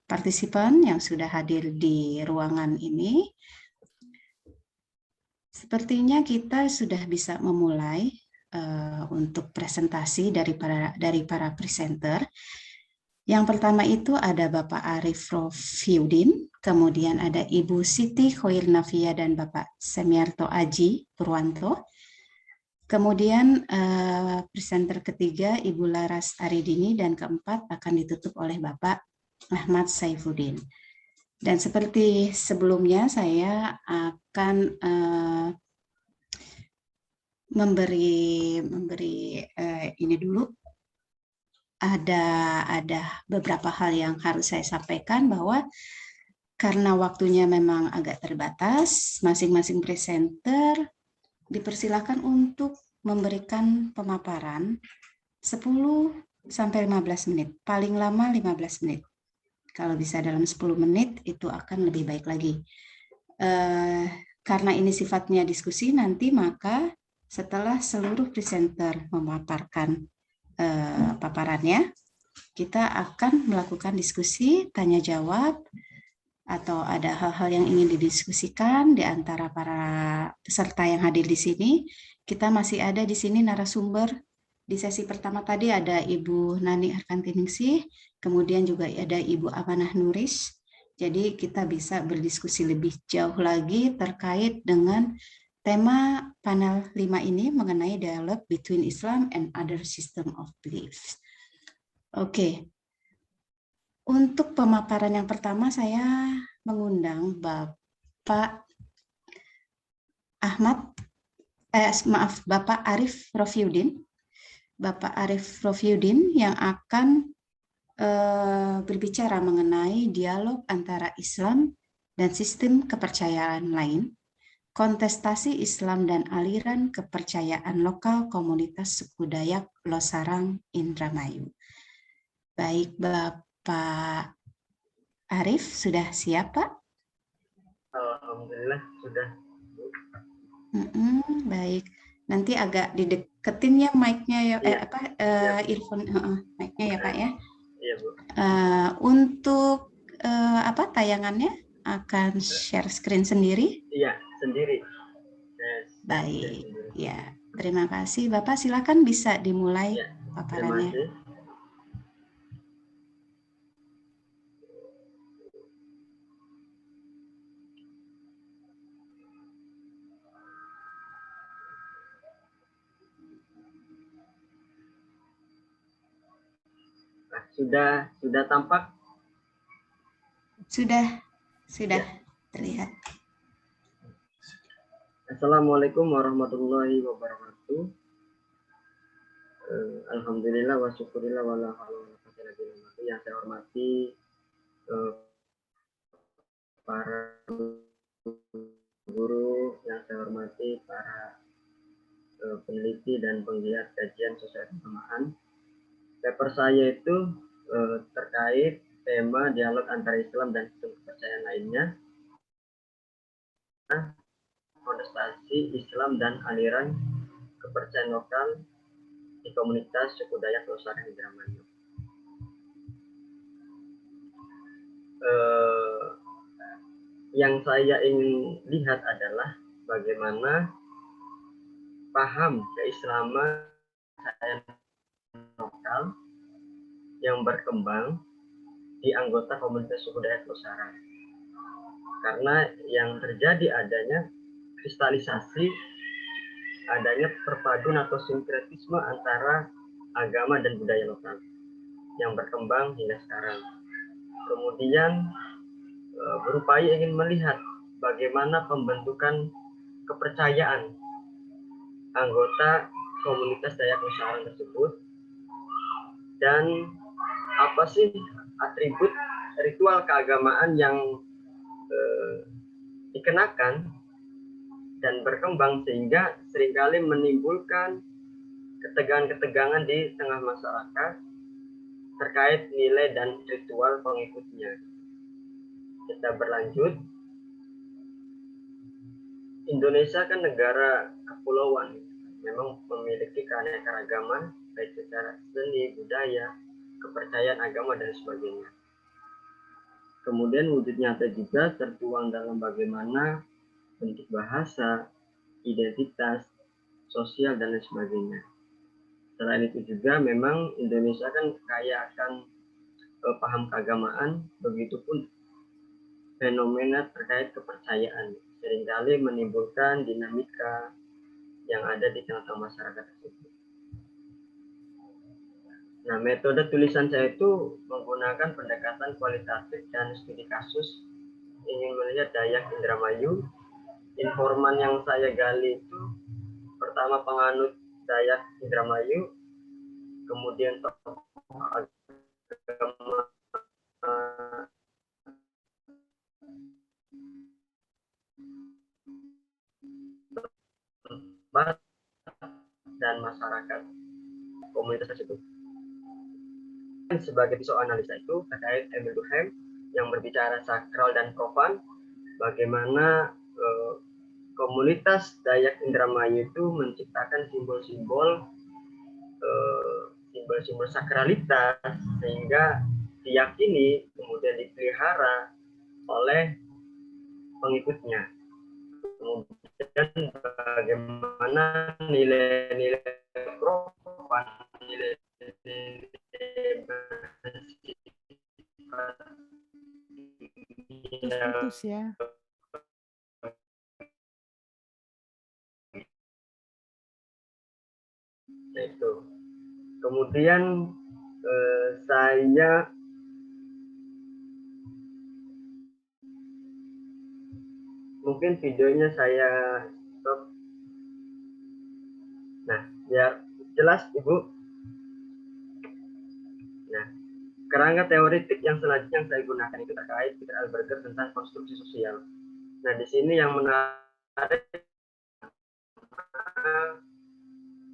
partisipan yang sudah hadir di ruangan ini. Sepertinya kita sudah bisa memulai untuk presentasi dari para presenter. Yang pertama itu ada Bapak Arif Rofiudin, kemudian ada Ibu Siti Khoirnafia dan Bapak Semiarto Aji Purwanto. Kemudian presenter ketiga Ibu Laras Aridini dan keempat akan ditutup oleh Bapak Ahmad Saifuddin. Dan seperti sebelumnya saya akan memberi ini dulu. Ada beberapa hal yang harus saya sampaikan bahwa karena waktunya memang agak terbatas, masing-masing presenter dipersilakan untuk memberikan pemaparan 10 sampai 15 menit, paling lama 15 menit. Kalau bisa dalam 10 menit itu akan lebih baik lagi. Karena ini sifatnya diskusi nanti, maka setelah seluruh presenter memaparkan paparannya, kita akan melakukan diskusi, tanya jawab, atau ada hal-hal yang ingin didiskusikan di antara para peserta yang hadir di sini. Kita masih ada di sini narasumber. Di sesi pertama tadi ada Ibu Nani Arkantiningsih, kemudian juga ada Ibu Amanah Nuris. Jadi kita bisa berdiskusi lebih jauh lagi terkait dengan tema panel 5 ini mengenai dialogue between Islam and other system of beliefs. Oke. Untuk pemaparan yang pertama saya mengundang Bapak Bapak Arif Rofiudin. Bapak Arif Rofiudin yang akan berbicara mengenai dialog antara Islam dan sistem kepercayaan lain, kontestasi Islam dan aliran kepercayaan lokal komunitas suku Dayak Losarang Indramayu. Baik, Bapak Arif, sudah siap, Pak? Alhamdulillah, sudah. Baik. Nanti agak dideketin ya mic-nya ya, earphone, mic-nya ya, Pak ya. Iya, Bu. Untuk tayangannya akan share screen sendiri? Iya, sendiri. Baik, ya. Terima kasih, Bapak. Silakan bisa dimulai paparannya. Terima kasih. Nah, sudah tampak? Sudah terlihat. Assalamualaikum warahmatullahi wabarakatuh. Alhamdulillah wa syukurillah wa la haula wa la quwwata illa billah. Yang saya hormati para guru, yang saya hormati para peneliti dan penggiat kajian sosial keagamaan. Paper saya itu terkait tema dialog antara Islam dan sistem kepercayaan lainnya, kontestasi Islam dan aliran kepercayaan lokal di komunitas suku Dayak Losarang Indramayu. Yang saya ingin lihat adalah bagaimana paham keislaman lokal yang berkembang di anggota komunitas suku Dayak Losarang. Karena yang terjadi adanya kristalisasi, adanya perpaduan atau sinkretisme antara agama dan budaya lokal yang berkembang hingga sekarang. Kemudian berupaya ingin melihat bagaimana pembentukan kepercayaan anggota komunitas Dayak Losarang tersebut, dan apa sih atribut ritual keagamaan yang dikenakan dan berkembang sehingga seringkali menimbulkan ketegangan-ketegangan di tengah masyarakat terkait nilai dan ritual pengikutnya. Kita berlanjut. Indonesia kan negara kepulauan, memang memiliki keanekaragaman baik secara seni, budaya, kepercayaan agama dan sebagainya. Kemudian wujud nyata juga tertuang dalam bagaimana bentuk bahasa, identitas, sosial, dan lain sebagainya. Selain itu juga memang Indonesia kan kaya akan paham keagamaan, begitupun fenomena terkait kepercayaan seringkali menimbulkan dinamika yang ada di tengah-tengah masyarakat tersebut. Nah, metode tulisan saya itu menggunakan pendekatan kualitatif dan studi kasus, ingin melihat Dayak Indramayu. Informan yang saya gali itu pertama penganut Dayak Indramayu, kemudian tokoh agama tempat dan masyarakat komunitas tersebut. Sebagai pisau analisa itu terkait Emil Durkheim yang berbicara sakral dan profan, bagaimana komunitas Dayak Indramayu itu menciptakan simbol-simbol sakralitas sehingga diyakini kemudian dipelihara oleh pengikutnya. Kemudian bagaimana nilai-nilai profan, nilai-nilai putus ya. Itu. Kemudian saya mungkin videonya saya stop. Nah, biar jelas Ibu. Nah, kerangka teoritik yang selanjutnya yang saya gunakan itu terkait Peter Alberger tentang konstruksi sosial. Nah, di sini yang menarik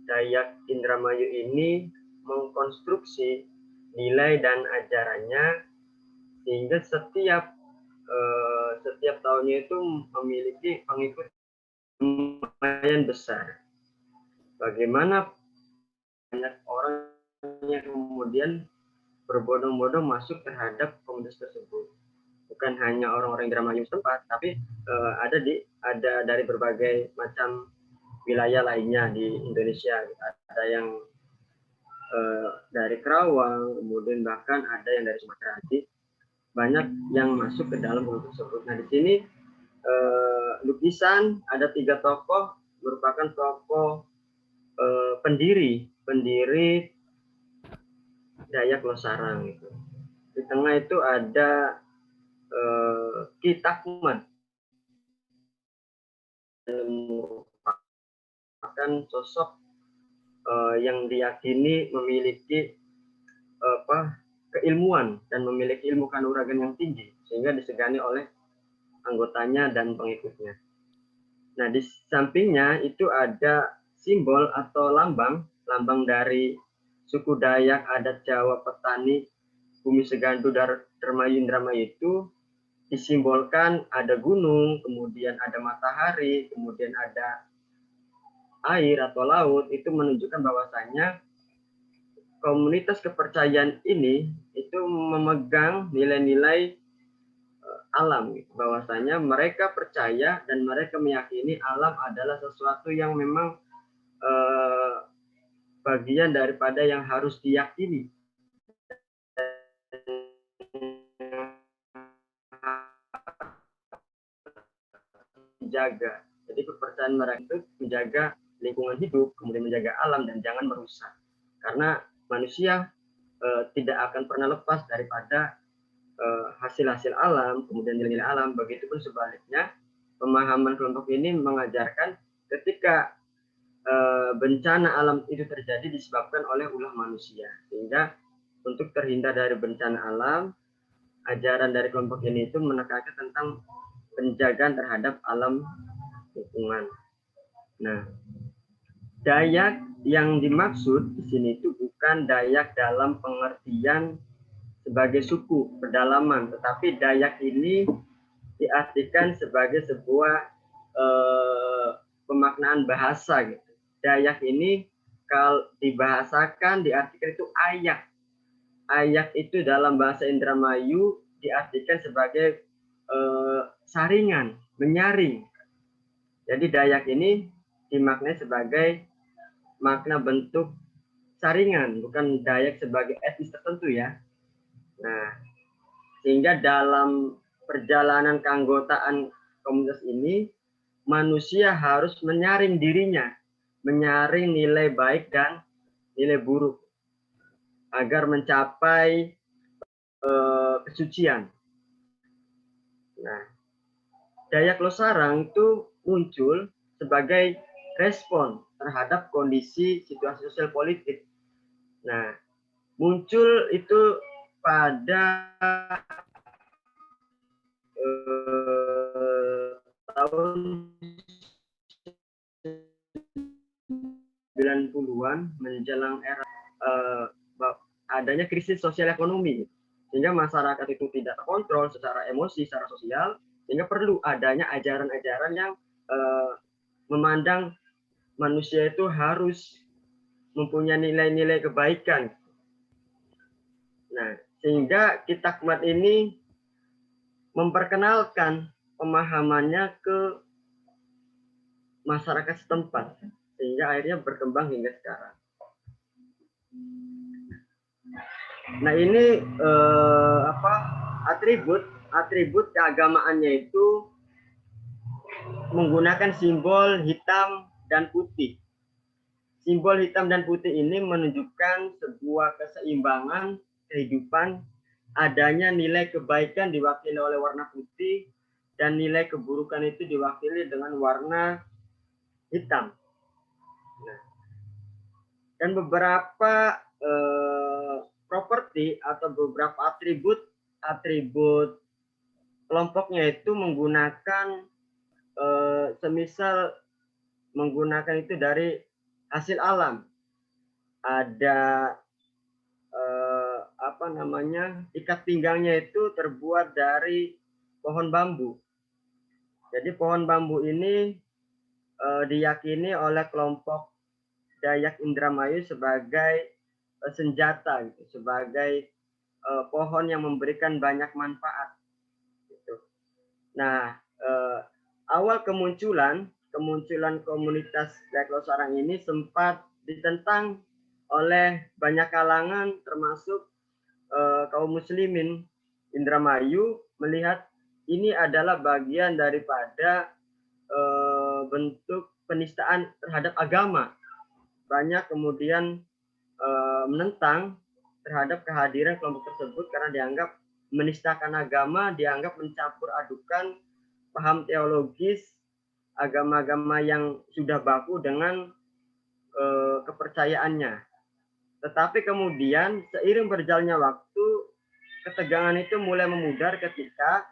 Dayak Indramayu ini mengkonstruksi nilai dan ajarannya sehingga setiap tahunnya itu memiliki pengikut lumayan besar. Bagaimana banyak orang yang kemudian berbondong-bondong masuk terhadap komunitas tersebut. Bukan hanya orang-orang Indramayu setempat, tapi ada dari berbagai macam wilayah lainnya di Indonesia. Ada yang dari Kerawang, kemudian bahkan ada yang dari Sumatera. Jadi banyak yang masuk ke dalam komunitas tersebut. Nah, di sini lukisan ada 3 tokoh merupakan tokoh pendiri Dayak Losarang itu. Di tengah itu ada Ki Takmat, merupakan sosok yang diyakini memiliki keilmuan dan memiliki ilmu kanuragan yang tinggi sehingga disegani oleh anggotanya dan pengikutnya. Nah, di sampingnya itu ada simbol atau lambang dari suku Dayak adat Jawa petani Bumi Segandu Dermayu Indramayu itu disimbolkan ada gunung, kemudian ada matahari, kemudian ada air atau laut. Itu menunjukkan bahwasanya komunitas kepercayaan ini itu memegang nilai-nilai alam, bahwasanya mereka percaya dan mereka meyakini alam adalah sesuatu yang memang bagian daripada yang harus diyakini, dijaga. Jadi kepercayaan mereka itu menjaga lingkungan hidup, kemudian menjaga alam dan jangan merusak. Karena manusia tidak akan pernah lepas daripada hasil-hasil alam, kemudian nilai-nilai alam. Begitupun sebaliknya, pemahaman kelompok ini mengajarkan ketika bencana alam itu terjadi disebabkan oleh ulah manusia. Sehingga untuk terhindar dari bencana alam, ajaran dari kelompok ini itu menekankan tentang penjagaan terhadap alam lingkungan. Nah, Dayak yang dimaksud di sini itu bukan Dayak dalam pengertian sebagai suku pedalaman, tetapi Dayak ini diartikan sebagai sebuah pemaknaan bahasa gitu. Dayak ini kalau dibahasakan diartikan itu ayak. Ayak itu dalam bahasa Indramayu diartikan sebagai saringan, menyaring. Jadi Dayak ini dimaknai sebagai makna bentuk saringan, bukan Dayak sebagai etnis tertentu ya. Nah, sehingga dalam perjalanan keanggotaan komunitas ini, manusia harus menyaring dirinya, menyaring nilai baik dan nilai buruk, agar mencapai kesucian. Nah, Dayak Losarang itu muncul sebagai respon terhadap kondisi situasi sosial politik. Nah, muncul itu pada tahun 90-an menjelang era adanya krisis sosial ekonomi, sehingga masyarakat itu tidak terkontrol secara emosi, secara sosial, sehingga perlu adanya ajaran-ajaran yang memandang manusia itu harus mempunyai nilai-nilai kebaikan. Nah, sehingga Kitab Hikmat ini memperkenalkan pemahamannya ke masyarakat setempat, sehingga akhirnya berkembang hingga sekarang. Nah, ini atribut keagamaannya itu menggunakan simbol hitam dan putih. Simbol hitam dan putih ini menunjukkan sebuah keseimbangan kehidupan, adanya nilai kebaikan diwakili oleh warna putih dan nilai keburukan itu diwakili dengan warna hitam. Nah, dan beberapa properti atau beberapa atribut kelompoknya itu menggunakan semisal menggunakan itu dari hasil alam. Ada ikat pinggangnya itu terbuat dari pohon bambu. Jadi pohon bambu ini diyakini oleh kelompok Dayak Indramayu sebagai senjata, gitu, sebagai pohon yang memberikan banyak manfaat. Gitu. Nah, awal kemunculan komunitas Dayak Losarang ini sempat ditentang oleh banyak kalangan, termasuk kaum muslimin Indramayu, melihat ini adalah bagian daripada bentuk penistaan terhadap agama. Banyak kemudian menentang terhadap kehadiran kelompok tersebut karena dianggap menistakan agama, dianggap mencampur adukan paham teologis agama-agama yang sudah baku dengan kepercayaannya. Tetapi kemudian seiring berjalannya waktu, ketegangan itu mulai memudar ketika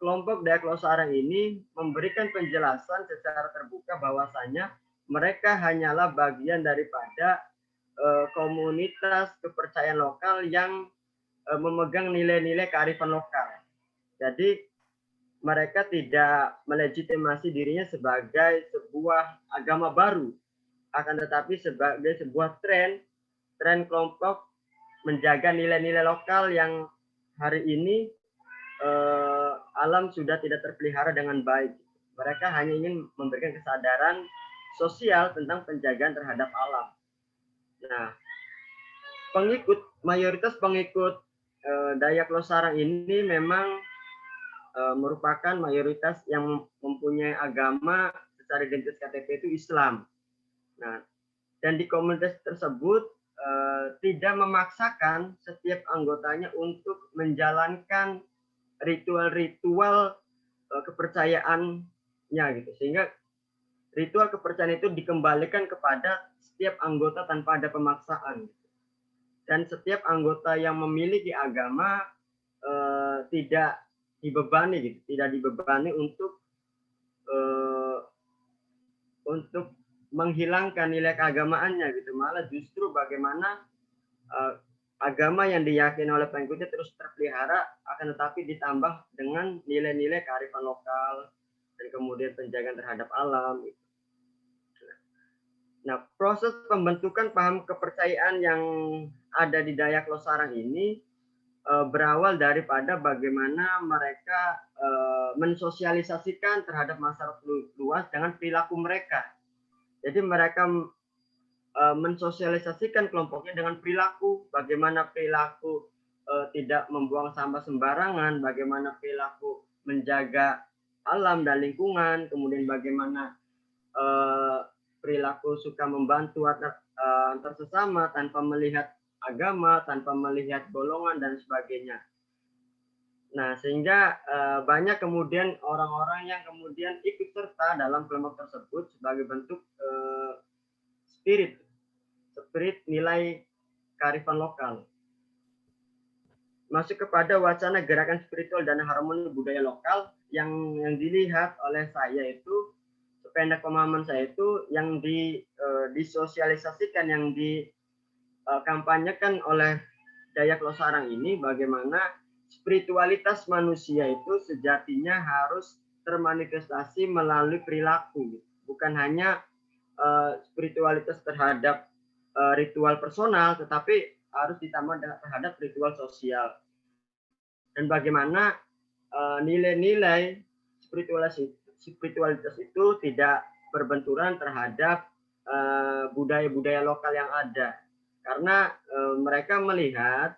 kelompok Dayak Losarang ini memberikan penjelasan secara terbuka bahwasanya mereka hanyalah bagian daripada komunitas kepercayaan lokal yang memegang nilai-nilai kearifan lokal. Jadi mereka tidak melegitimasi dirinya sebagai sebuah agama baru, akan tetapi sebagai sebuah tren kelompok menjaga nilai-nilai lokal yang hari ini alam sudah tidak terpelihara dengan baik. Mereka hanya ingin memberikan kesadaran sosial tentang penjagaan terhadap alam. Nah, mayoritas pengikut Dayak Losarang ini memang merupakan mayoritas yang mempunyai agama secara identitas KTP itu Islam. Nah, dan di komunitas tersebut tidak memaksakan setiap anggotanya untuk menjalankan ritual-ritual kepercayaannya gitu, sehingga ritual kepercayaan itu dikembalikan kepada setiap anggota tanpa ada pemaksaan. Dan setiap anggota yang memiliki agama tidak dibebani untuk menghilangkan nilai keagamaannya gitu. Malah justru bagaimana agama yang diyakini oleh pengikutnya terus terpelihara, akan tetapi ditambah dengan nilai-nilai kearifan lokal dan kemudian penjagaan terhadap alam. Gitu. Nah, proses pembentukan paham kepercayaan yang ada di Dayak Losarang ini berawal daripada bagaimana mereka mensosialisasikan terhadap masyarakat luas dengan perilaku mereka. Jadi mereka mensosialisasikan kelompoknya dengan perilaku, bagaimana perilaku tidak membuang sampah sembarangan, bagaimana perilaku menjaga alam dan lingkungan, kemudian bagaimana perilaku suka membantu antar sesama tanpa melihat agama, tanpa melihat golongan dan sebagainya. Nah, sehingga banyak kemudian orang-orang yang kemudian ikut serta dalam kelompok tersebut sebagai bentuk spirit nilai kearifan lokal. Masuk kepada wacana gerakan spiritual dan harmoni budaya lokal yang dilihat oleh saya itu, sependek pemahaman saya itu, yang disosialisasikan, yang dikampanyekan oleh Dayak Losarang ini, bagaimana spiritualitas manusia itu sejatinya harus termanifestasi melalui perilaku, bukan hanya spiritualitas terhadap ritual personal, tetapi harus ditambah terhadap ritual sosial. Dan bagaimana nilai-nilai spiritualitas itu tidak berbenturan terhadap budaya-budaya lokal yang ada. Karena mereka melihat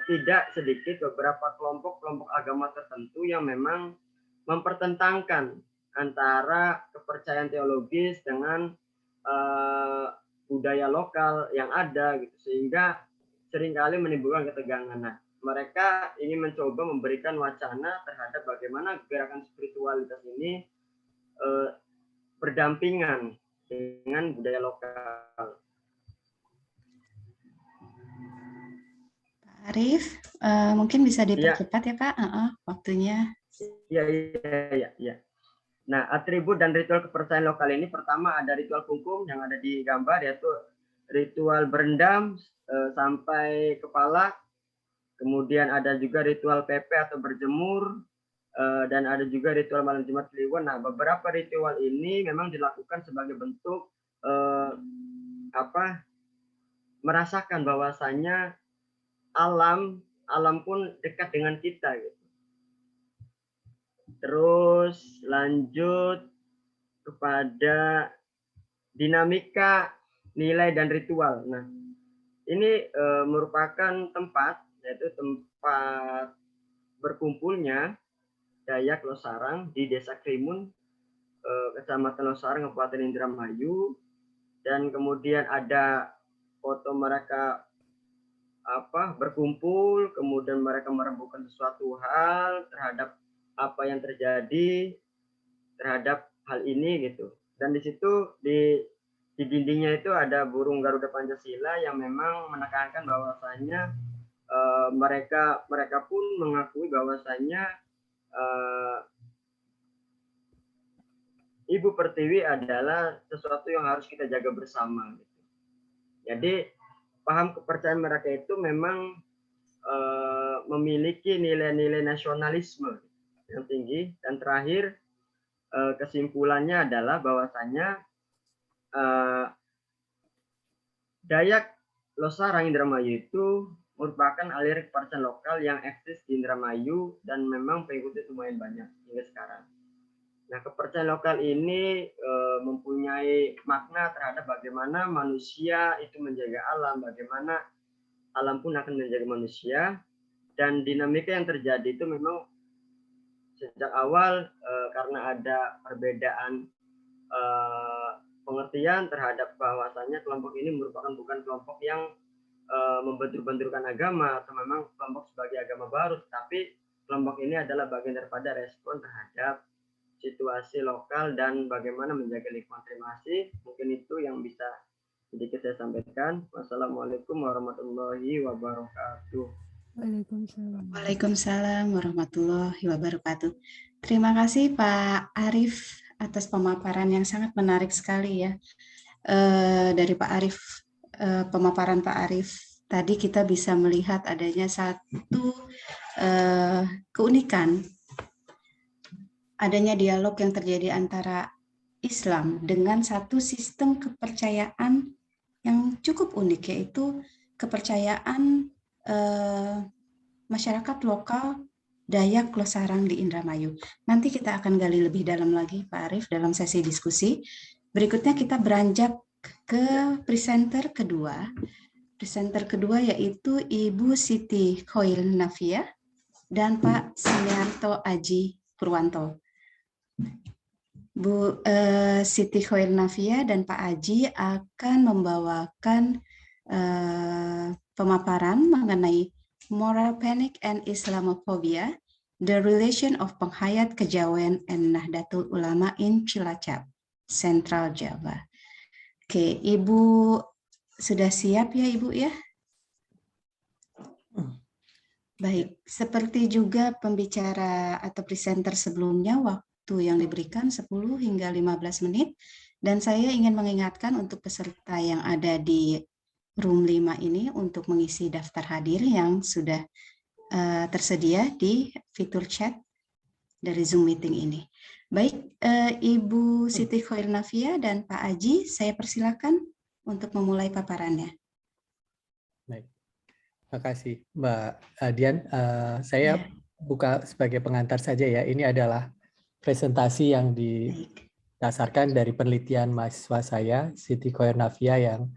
tidak sedikit beberapa kelompok-kelompok agama tertentu yang memang mempertentangkan antara kepercayaan teologis dengan budaya lokal yang ada, gitu, sehingga seringkali menimbulkan ketegangan. Nah, mereka ingin mencoba memberikan wacana terhadap bagaimana gerakan spiritualitas ini berdampingan dengan budaya lokal. Pak Arief, mungkin bisa dipercepat ya Pak, waktunya. Iya. Nah, atribut dan ritual kepercayaan lokal ini, pertama ada ritual kungkum yang ada di gambar, yaitu ritual berendam sampai kepala. Kemudian ada juga ritual PP atau berjemur, dan ada juga ritual malam Jumat Kliwon. Nah, beberapa ritual ini memang dilakukan sebagai bentuk merasakan bahwasanya alam pun dekat dengan kita, gitu. Terus lanjut kepada dinamika nilai dan ritual. Nah, ini merupakan tempat, yaitu tempat berkumpulnya Dayak Losarang di Desa Krimun, Kecamatan Losarang, Kabupaten Indramayu, dan kemudian ada foto mereka berkumpul, kemudian mereka merembukan sesuatu hal terhadap apa yang terjadi terhadap hal ini, gitu. Dan di situ di dindingnya itu ada burung Garuda Pancasila yang memang menekankan bahwasanya mereka pun mengakui bahwasanya Ibu Pertiwi adalah sesuatu yang harus kita jaga bersama, gitu. Jadi paham kepercayaan mereka itu memang memiliki nilai-nilai nasionalisme yang tinggi. Dan terakhir, kesimpulannya adalah bahwasanya Dayak Losarang Indramayu itu merupakan aliran kepercayaan lokal yang eksis di Indramayu dan memang pengikutnya lumayan banyak hingga sekarang. Nah, kepercayaan lokal ini mempunyai makna terhadap bagaimana manusia itu menjaga alam, bagaimana alam pun akan menjaga manusia, dan dinamika yang terjadi itu memang sejak awal karena ada perbedaan pengertian terhadap bahwasanya kelompok ini merupakan bukan kelompok yang membentur-benturkan agama atau memang kelompok sebagai agama baru, tapi kelompok ini adalah bagian daripada respon terhadap situasi lokal dan bagaimana menjaga lingkungan. Terima kasih. Mungkin itu yang bisa sedikit saya sampaikan. Wassalamualaikum warahmatullahi wabarakatuh. Waalaikumsalam warahmatullahi wabarakatuh. Terima kasih Pak Arief atas pemaparan yang sangat menarik sekali ya. Dari Pak Arief, pemaparan Pak Arief tadi kita bisa melihat adanya satu keunikan, adanya dialog yang terjadi antara Islam dengan satu sistem kepercayaan yang cukup unik, yaitu kepercayaan masyarakat lokal Dayak Losarang di Indramayu. Nanti kita akan gali lebih dalam lagi, Pak Arief, dalam sesi diskusi. Berikutnya kita beranjak ke presenter kedua. Presenter kedua yaitu Ibu Siti Khoil Nafia dan Pak Siniarto Aji Purwanto. Bu Siti Khoil Nafia dan Pak Aji akan membawakan pemaparan mengenai Moral Panic and Islamophobia, The Relation of Penghayat Kejawen and Nahdlatul Ulama in Cilacap, Central Java. Oke, Ibu sudah siap ya Ibu ya? Baik, seperti juga pembicara atau presenter sebelumnya, waktu yang diberikan 10 hingga 15 menit, dan saya ingin mengingatkan untuk peserta yang ada di room 5 ini untuk mengisi daftar hadir yang sudah tersedia di fitur chat dari Zoom meeting ini. Baik, Ibu Siti Khoil Nafia dan Pak Aji, saya persilakan untuk memulai paparannya. Baik, terima kasih Mbak Dian. Saya buka sebagai pengantar saja ya. Ini adalah presentasi yang didasarkan dari penelitian mahasiswa saya, Siti Khoil Nafia, yang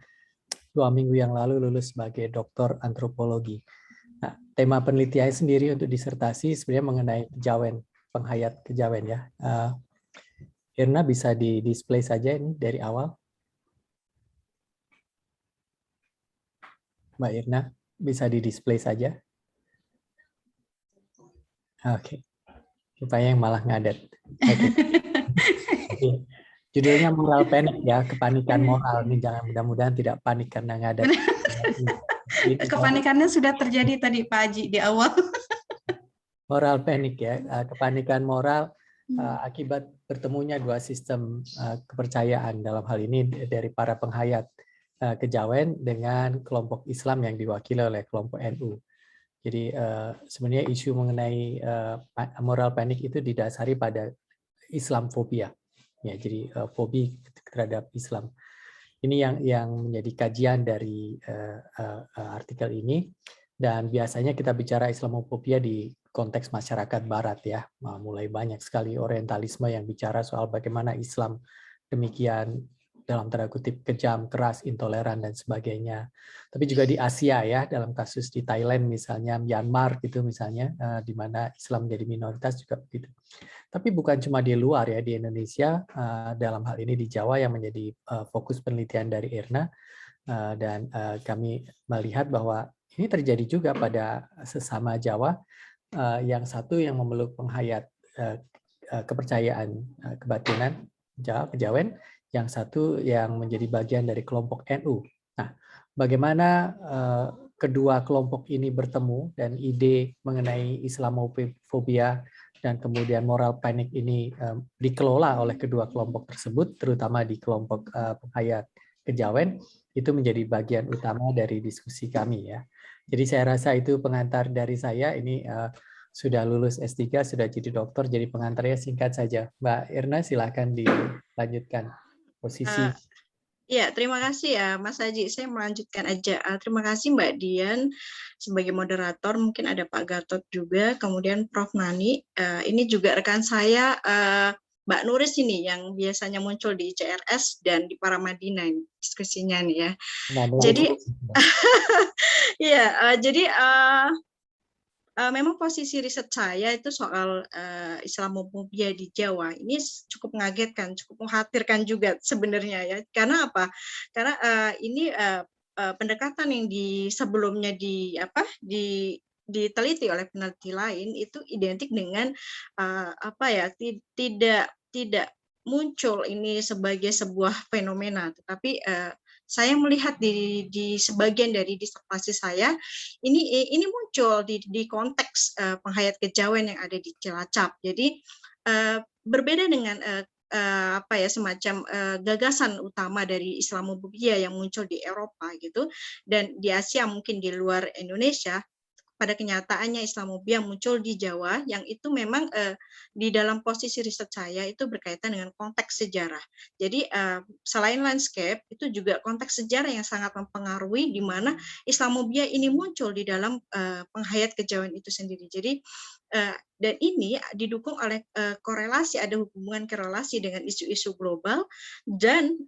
2 minggu yang lalu lulus sebagai doktor antropologi. Nah, tema penelitian sendiri untuk disertasi sebenarnya mengenai kejawen, penghayat kejawen ya. Irna bisa di-display saja ini dari awal. Mbak Irna, bisa di-display saja. Oke. Rupanya yang malah ngadet. Oke. Judulnya moral panic ya, kepanikan moral. Ini jangan mudah-mudahan tidak panik karena ngadet. Kepanikannya sudah terjadi tadi Pak Haji di awal. Moral panic ya, kepanikan moral akibat bertemunya 2 sistem kepercayaan, dalam hal ini dari para penghayat kejawen dengan kelompok Islam yang diwakili oleh kelompok NU. Jadi sebenarnya isu mengenai moral panic itu didasari pada Islamfobia. Ya, jadi fobi terhadap Islam. Ini yang menjadi kajian dari artikel ini, dan biasanya kita bicara Islamofobia di konteks masyarakat Barat ya. Mulai banyak sekali orientalisme yang bicara soal bagaimana Islam demikian dalam tanda kutip kejam, keras, intoleran dan sebagainya. Tapi juga di Asia ya, dalam kasus di Thailand misalnya, Myanmar gitu misalnya, di mana Islam menjadi minoritas juga begitu. Tapi bukan cuma di luar ya, di Indonesia, dalam hal ini di Jawa yang menjadi fokus penelitian dari Irna, dan kami melihat bahwa ini terjadi juga pada sesama Jawa, yang satu yang memeluk penghayat kepercayaan kebatinan kejawen, yang satu yang menjadi bagian dari kelompok NU. Nah, bagaimana kedua kelompok ini bertemu dan ide mengenai Islamofobia dan kemudian moral panic ini dikelola oleh kedua kelompok tersebut, terutama di kelompok penghayat kejawen, itu menjadi bagian utama dari diskusi kami ya. Jadi saya rasa itu pengantar dari saya. Ini sudah lulus S3, sudah jadi dokter, jadi pengantarnya singkat saja. Mbak Irna, silakan dilanjutkan posisi. Ya, terima kasih ya Mas Haji. Saya melanjutkan aja. Terima kasih Mbak Dian sebagai moderator. Mungkin ada Pak Gatot juga, kemudian Prof. Nani. Ini juga rekan saya Mbak Nuris ini yang biasanya muncul di CRS dan di Paramadina diskusinya nih ya. Jadi ya, jadi memang posisi riset saya itu soal Islamofobia di Jawa ini cukup mengagetkan, cukup mengkhawatirkan juga sebenarnya ya. Karena apa? Karena ini pendekatan yang sebelumnya diteliti oleh peneliti lain itu identik dengan tidak muncul ini sebagai sebuah fenomena, tetapi saya melihat di sebagian dari disertasi saya ini muncul di konteks penghayat kejawen yang ada di Cilacap. Jadi berbeda dengan semacam gagasan utama dari Islamofobia yang muncul di Eropa gitu, dan di Asia mungkin di luar Indonesia. pada kenyataannya Islamophobia muncul di Jawa, yang itu memang di dalam posisi riset saya itu berkaitan dengan konteks sejarah. Jadi selain landscape, itu juga konteks sejarah yang sangat mempengaruhi di mana Islamophobia ini muncul di dalam penghayat kejawen itu sendiri. Jadi dan ini didukung oleh korelasi, ada hubungan korelasi dengan isu-isu global dan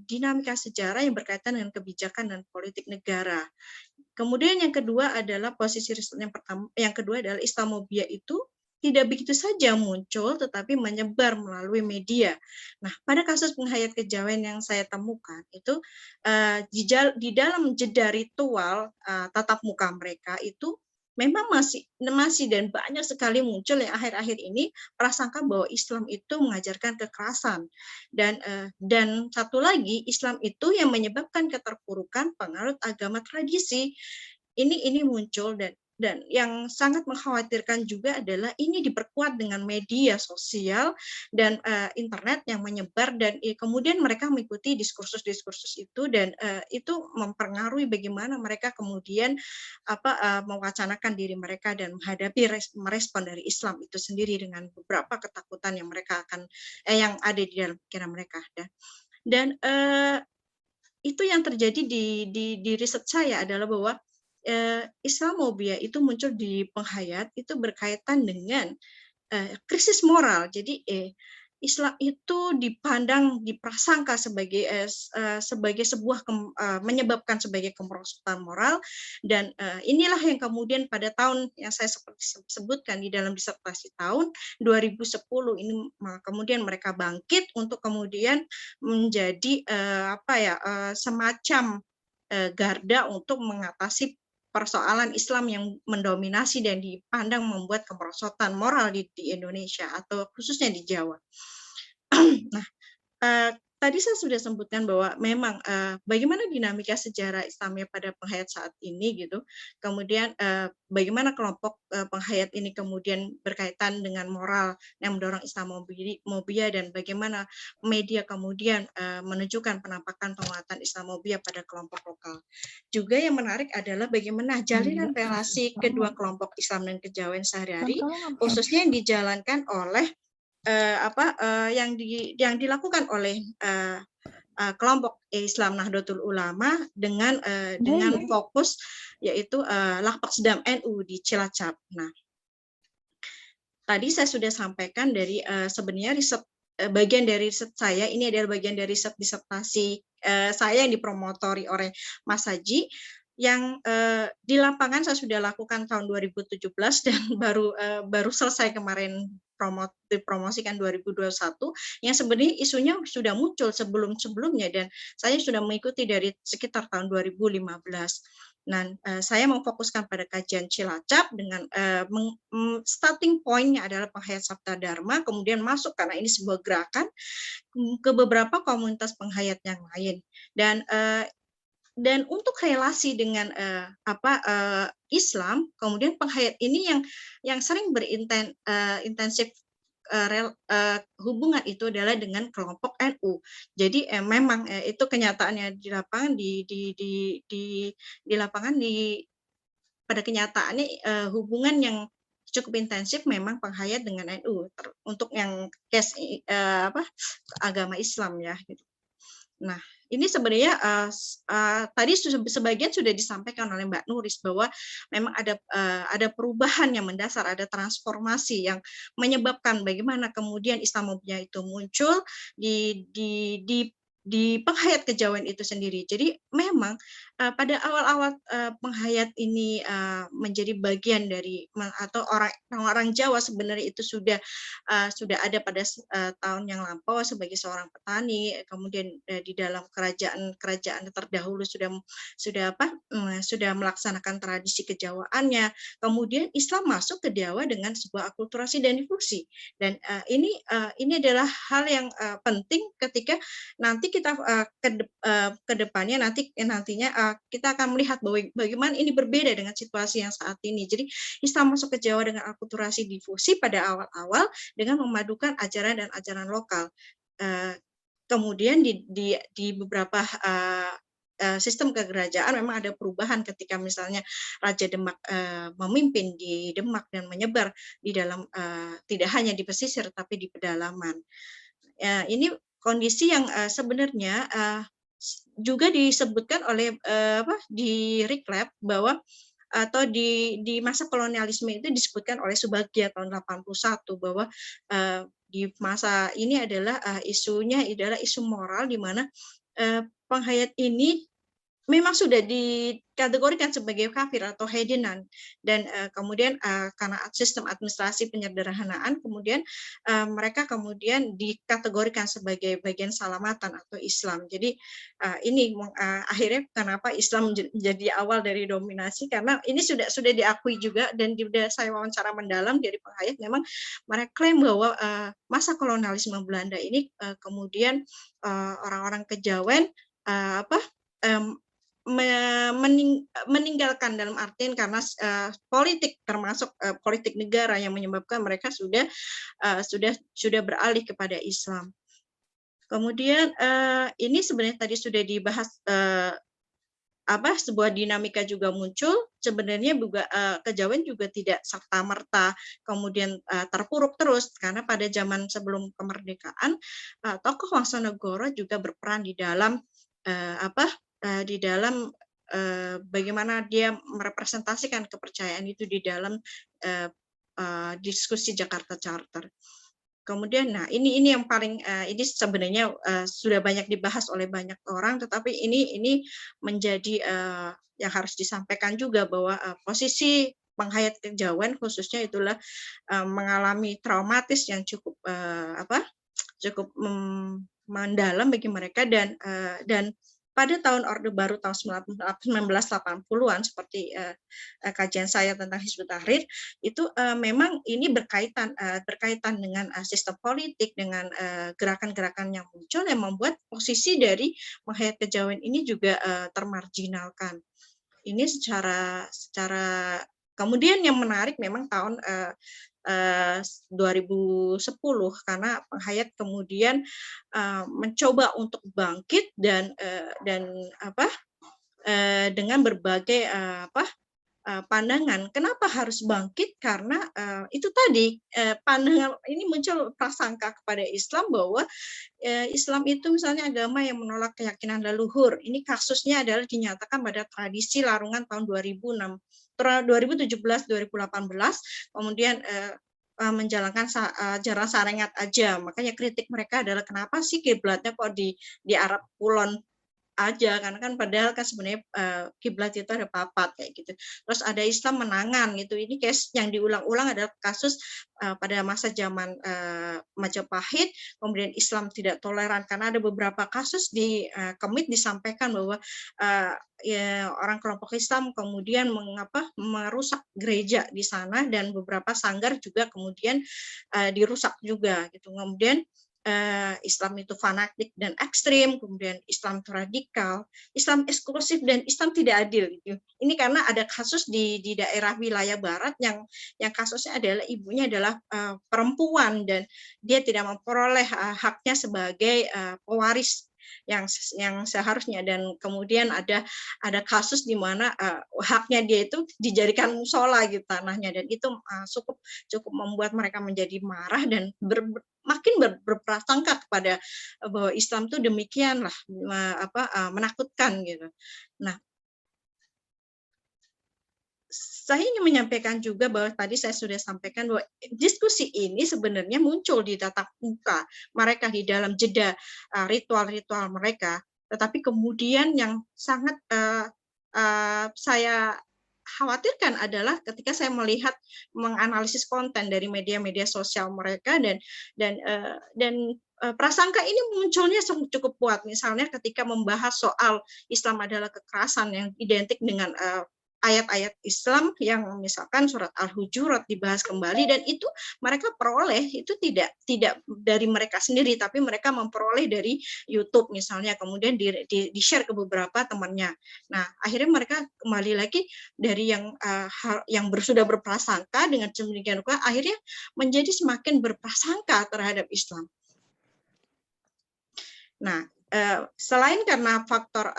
dinamika sejarah yang berkaitan dengan kebijakan dan politik negara. Kemudian yang kedua adalah posisi riset yang kedua adalah Islamophobia itu tidak begitu saja muncul, tetapi menyebar melalui media. Nah, pada kasus penghayat kejawen yang saya temukan itu di dalam jeda ritual tatap muka mereka itu memang masih dan banyak sekali muncul yang akhir-akhir ini prasangka bahwa Islam itu mengajarkan kekerasan, dan satu lagi Islam itu yang menyebabkan keterpurukan pengaruh agama tradisi. Ini muncul, dan yang sangat mengkhawatirkan juga adalah ini diperkuat dengan media sosial dan internet yang menyebar, dan kemudian mereka mengikuti diskursus-diskursus itu, dan itu mempengaruhi bagaimana mereka kemudian mewacanakan diri mereka dan menghadapi merespon dari Islam itu sendiri dengan beberapa ketakutan yang mereka yang ada di dalam pikiran mereka. Dan itu yang terjadi di riset saya adalah bahwa Islamophobia itu muncul di penghayat itu berkaitan dengan krisis moral. Jadi Islam itu dipandang, diprasangka sebagai sebuah menyebabkan sebagai kemerosotan moral, dan inilah yang kemudian pada tahun yang saya seperti sebutkan di dalam disertasi tahun 2010 ini kemudian mereka bangkit untuk kemudian menjadi semacam garda untuk mengatasi persoalan Islam yang mendominasi dan dipandang membuat kemerosotan moral di Indonesia atau khususnya di Jawa. Nah, tadi saya sudah sebutkan bahwa memang bagaimana dinamika sejarah Islamnya pada penghayat saat ini gitu. Kemudian bagaimana kelompok penghayat ini kemudian berkaitan dengan moral yang mendorong Islamophobia, dan bagaimana media kemudian menunjukkan penampakan penguatan Islamophobia pada kelompok lokal. Juga yang menarik adalah bagaimana jalinan relasi kedua kelompok Islam dan kejawen sehari-hari, khususnya yang dijalankan oleh yang dilakukan oleh kelompok Islam Nahdlatul Ulama dengan fokus yaitu Lapak Sedam NU di Cilacap. Nah, tadi saya sudah sampaikan dari sebenarnya bagian dari riset saya ini adalah bagian dari riset disertasi saya yang dipromotori oleh Mas Haji, yang di lapangan saya sudah lakukan tahun 2017 dan baru selesai kemarin dipromosikan 2021, yang sebenarnya isunya sudah muncul sebelumnya, dan saya sudah mengikuti dari sekitar tahun 2015. Nah, saya memfokuskan pada kajian Cilacap dengan starting point-nya adalah penghayat Sabta Dharma, kemudian masuk karena ini sebuah gerakan ke beberapa komunitas penghayat yang lain, dan untuk relasi dengan Islam, kemudian penghayat ini yang sering berintensif hubungan itu adalah dengan kelompok NU. Jadi memang itu kenyataannya di lapangan di lapangan pada kenyataannya hubungan yang cukup intensif memang penghayat dengan NU untuk yang case agama Islam ya gitu. Nah, ini sebenarnya tadi sebagian sudah disampaikan oleh Mbak Nuris bahwa memang ada perubahan yang mendasar, ada transformasi yang menyebabkan bagaimana kemudian Islamophobia itu muncul di penghayat kejawen itu sendiri. Jadi memang pada awal-awal penghayat ini menjadi bagian dari atau orang Jawa sebenarnya itu sudah ada pada tahun yang lampau sebagai seorang petani, kemudian di dalam kerajaan terdahulu sudah melaksanakan tradisi kejawaannya. Kemudian Islam masuk ke Jawa dengan sebuah akulturasi dan difusi, dan ini adalah hal yang penting ketika nanti kita ke depannya nantinya kita akan melihat bahwa bagaimana ini berbeda dengan situasi yang saat ini. Jadi Islam masuk ke Jawa dengan akulturasi difusi pada awal-awal dengan memadukan ajaran dan ajaran lokal. Kemudian di beberapa sistem kegerajaan memang ada perubahan ketika misalnya Raja Demak memimpin di Demak dan menyebar di dalam tidak hanya di pesisir tapi di pedalaman. Ini kondisi yang sebenarnya juga disebutkan oleh di Riklab bahwa atau di masa kolonialisme itu disebutkan oleh Subagio tahun 81 bahwa di masa ini adalah isunya adalah isu moral di mana penghayat ini memang sudah dikategorikan sebagai kafir atau hedenan dan kemudian karena sistem administrasi penyederhanaan kemudian mereka kemudian dikategorikan sebagai bagian salamatan atau Islam. Jadi ini akhirnya kenapa Islam menjadi awal dari dominasi karena ini sudah diakui juga dan sudah saya wawancara mendalam dari penghayat memang mereka klaim bahwa masa kolonialisme Belanda ini kemudian orang-orang Kejawen meninggalkan dalam artian karena politik termasuk politik negara yang menyebabkan mereka sudah beralih kepada Islam. Kemudian ini sebenarnya tadi sudah dibahas sebuah dinamika juga muncul. Sebenarnya juga Kejawen juga tidak serta-merta kemudian terpuruk terus karena pada zaman sebelum kemerdekaan tokoh Wonosobo juga berperan di dalam bagaimana dia merepresentasikan kepercayaan itu di dalam diskusi Jakarta Charter. Kemudian, nah ini yang paling ini sebenarnya sudah banyak dibahas oleh banyak orang, tetapi ini menjadi yang harus disampaikan juga bahwa posisi penghayat Kejawen khususnya itulah mengalami traumatis yang cukup mendalam bagi mereka dan pada tahun Orde Baru tahun 1980-an seperti kajian saya tentang Hizbut Tahrir itu memang ini berkaitan dengan sistem politik dengan gerakan-gerakan yang muncul yang membuat posisi dari penghayat Kejawen ini juga termarginalkan. Ini secara kemudian yang menarik memang tahun 2010 karena penghayat kemudian mencoba untuk bangkit dan dengan berbagai pandangan. Kenapa harus bangkit? Karena itu tadi pandangan ini muncul prasangka kepada Islam bahwa Islam itu misalnya agama yang menolak keyakinan leluhur. Ini kasusnya adalah dinyatakan pada tradisi Larungan tahun 2017-2018, kemudian menjalankan ajaran syariat aja. Makanya kritik mereka adalah kenapa sih kiblatnya kok di Arab Kulon aja, karena kan padahal kan sebenarnya kiblat itu ada 4 kayak gitu. Terus ada Islam menangan gitu. Ini case yang diulang-ulang adalah kasus pada masa zaman Majapahit, kemudian Islam tidak toleran karena ada beberapa kasus di Kemit disampaikan bahwa orang kelompok Islam kemudian merusak gereja di sana dan beberapa sanggar juga kemudian dirusak juga gitu. Kemudian Islam itu fanatik dan ekstrim, kemudian Islam itu radikal, Islam eksklusif dan Islam tidak adil. Gitu. Ini karena ada kasus di daerah wilayah barat yang kasusnya adalah ibunya adalah perempuan dan dia tidak memperoleh haknya sebagai pewaris yang seharusnya dan kemudian ada kasus di mana haknya dia itu dijadikan musola gitu tanahnya dan itu cukup membuat mereka menjadi marah dan makin berprasangka kepada bahwa Islam itu demikianlah menakutkan gitu. Nah, saya ingin menyampaikan juga bahwa tadi saya sudah sampaikan bahwa diskusi ini sebenarnya muncul di tatap muka mereka di dalam jeda ritual-ritual mereka, tetapi kemudian yang sangat saya khawatirkan adalah ketika saya melihat menganalisis konten dari media-media sosial mereka dan prasangka ini munculnya cukup kuat. Misalnya ketika membahas soal Islam adalah kekerasan yang identik dengan ayat-ayat Islam yang misalkan surat Al-Hujurat dibahas kembali dan itu mereka peroleh itu tidak dari mereka sendiri tapi mereka memperoleh dari YouTube misalnya kemudian di-share ke beberapa temannya. Nah, akhirnya mereka kembali lagi dari yang sudah berprasangka dengan demikian rupa akhirnya menjadi semakin berprasangka terhadap Islam. Nah, selain karena faktor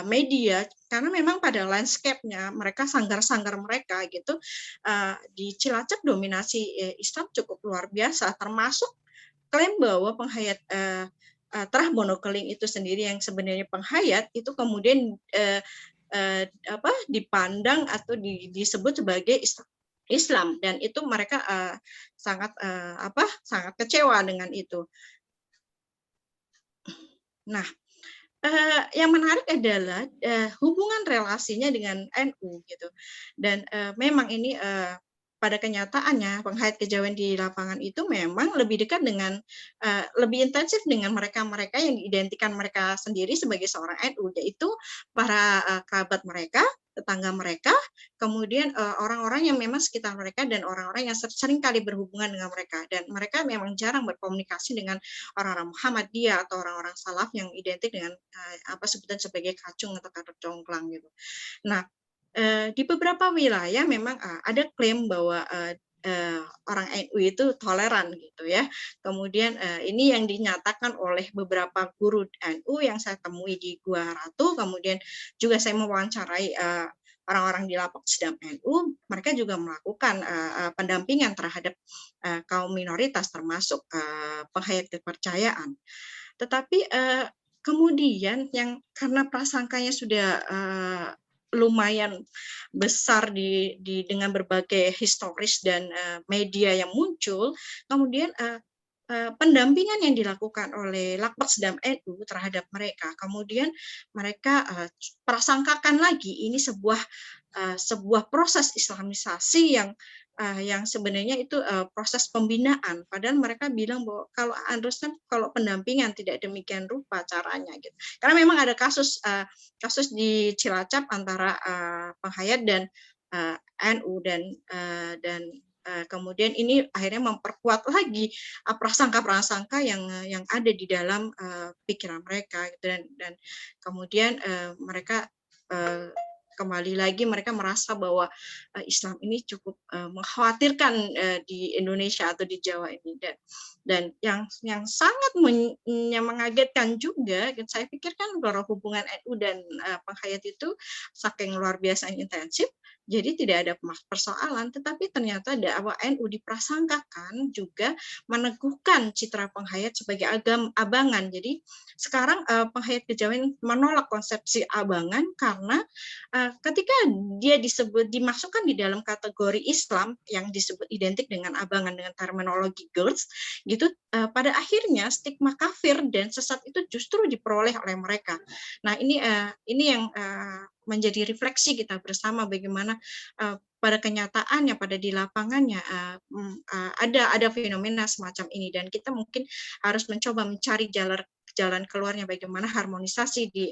media, karena memang pada landscape-nya mereka, sanggar-sanggar mereka gitu, di Cilacap dominasi Islam cukup luar biasa, termasuk klaim bahwa penghayat Terah Monokeling itu sendiri yang sebenarnya penghayat itu kemudian dipandang atau disebut sebagai Islam, dan itu mereka sangat sangat kecewa dengan itu. Nah, yang menarik adalah hubungan relasinya dengan NU gitu, dan memang ini pada kenyataannya penghayat kejawen di lapangan itu memang lebih dekat dengan lebih intensif dengan mereka-mereka yang diidentikan mereka sendiri sebagai seorang NU, yaitu para kerabat mereka, tetangga mereka, kemudian orang-orang yang memang sekitar mereka, dan orang-orang yang sering kali berhubungan dengan mereka, dan mereka memang jarang berkomunikasi dengan orang-orang Muhammadiyah atau orang-orang salaf yang identik dengan apa sebutan sebagai kacung atau kader congklang gitu. Nah, di beberapa wilayah memang ada klaim bahwa orang NU itu toleran gitu ya. Kemudian ini yang dinyatakan oleh beberapa guru NU yang saya temui di Gua Ratu. Kemudian juga saya mewawancarai orang-orang di Lapak Sedam NU. Mereka juga melakukan pendampingan terhadap kaum minoritas, termasuk penghayat kepercayaan. Tetapi kemudian yang karena prasangkanya sudah lumayan besar dengan berbagai historis dan media yang muncul, kemudian pendampingan yang dilakukan oleh Lakbak Sedam NU terhadap mereka, kemudian mereka prasangkakan lagi ini sebuah proses Islamisasi yang sebenarnya itu proses pembinaan, padahal mereka bilang bahwa kalau pendampingan tidak demikian rupa caranya gitu. Karena memang ada kasus di Cilacap antara penghayat dan NU, dan kemudian ini akhirnya memperkuat lagi prasangka-prasangka yang ada di dalam pikiran mereka, dan kemudian mereka kembali lagi mereka merasa bahwa Islam ini cukup mengkhawatirkan di Indonesia atau di Jawa ini, dan yang sangat mengagetkan juga, saya pikir kan bahwa hubungan NU dan penghayat itu saking luar biasa intensif, jadi tidak ada persoalan, tetapi ternyata dakwah NU diprasangkakan juga meneguhkan citra penghayat sebagai abangan. Jadi sekarang penghayat kejawen menolak konsepsi abangan karena ketika dia dimasukkan di dalam kategori Islam yang disebut identik dengan abangan dengan terminologi girls gitu, pada akhirnya stigma kafir dan sesat itu justru diperoleh oleh mereka. Nah, ini yang menjadi refleksi kita bersama bagaimana pada kenyataannya, pada di lapangannya ada fenomena semacam ini, dan kita mungkin harus mencoba mencari jalan keluarnya bagaimana harmonisasi di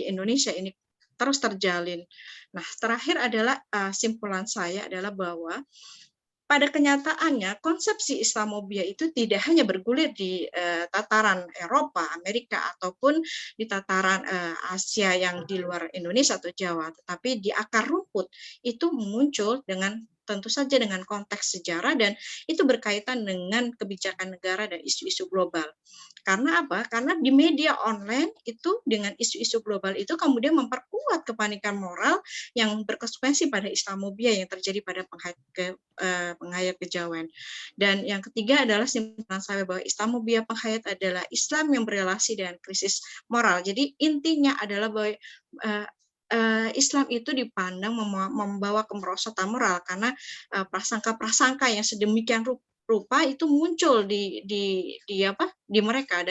Indonesia ini terus terjalin. Nah, terakhir adalah simpulan saya adalah bahwa pada kenyataannya konsepsi Islamofobia itu tidak hanya bergulir di tataran Eropa, Amerika, ataupun di tataran Asia yang di luar Indonesia atau Jawa, tetapi di akar rumput itu muncul tentu saja dengan konteks sejarah, dan itu berkaitan dengan kebijakan negara dan isu-isu global. Karena apa? Karena di media online itu dengan isu-isu global itu kemudian memperkuat kepanikan moral yang berkonsekuensi pada Islamofobia yang terjadi pada penghayat kejawen. Dan yang ketiga adalah simpulan saya bahwa Islamofobia penghayat adalah Islam yang berrelasi dengan krisis moral. Jadi intinya adalah bahwa Islam itu dipandang membawa kemerosotan moral karena prasangka-prasangka yang sedemikian rupa itu muncul di mereka,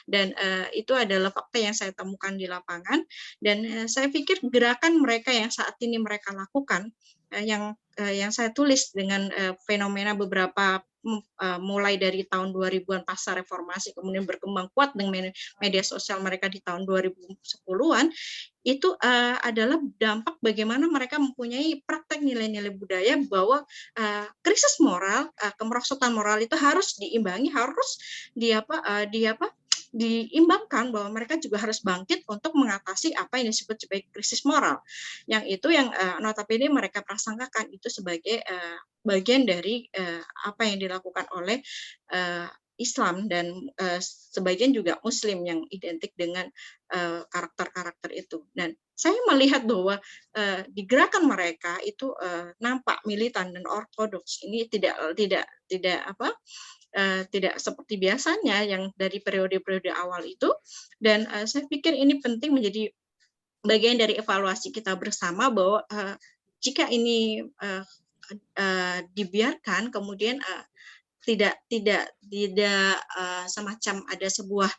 dan itu adalah fakta yang saya temukan di lapangan, dan saya pikir gerakan mereka yang saat ini mereka lakukan yang saya tulis dengan fenomena beberapa mulai dari tahun 2000-an pasca reformasi kemudian berkembang kuat dengan media sosial mereka di tahun 2010-an itu adalah dampak bagaimana mereka mempunyai praktek nilai-nilai budaya bahwa krisis moral, kemerosotan moral itu harus diimbangi, harus diimbangkan, bahwa mereka juga harus bangkit untuk mengatasi apa yang disebut sebagai krisis moral. Yang itu yang notabene mereka prasangkakan itu sebagai bagian dari apa yang dilakukan oleh Islam dan sebagian juga Muslim yang identik dengan karakter-karakter itu. Dan saya melihat bahwa di gerakan mereka itu nampak militan dan ortodoks. Ini tidak seperti biasanya yang dari periode-periode awal itu. Dan saya pikir ini penting menjadi bagian dari evaluasi kita bersama bahwa jika ini dibiarkan, kemudian tidak semacam ada sebuah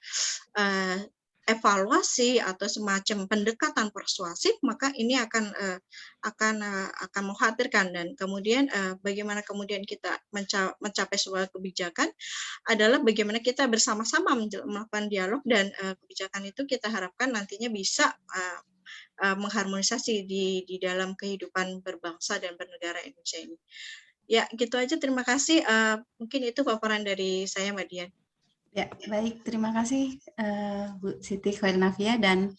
evaluasi atau semacam pendekatan persuasif, maka ini akan mengkhawatirkan. Dan kemudian bagaimana kemudian kita mencapai sebuah kebijakan adalah bagaimana kita bersama-sama melakukan dialog, dan kebijakan itu kita harapkan nantinya bisa mengharmonisasi di dalam kehidupan berbangsa dan bernegara Indonesia ini. Ya, gitu aja. Terima kasih. Mungkin itu paparan dari saya, Mbak Dian. Ya, baik. Terima kasih Bu Siti Khairnafia dan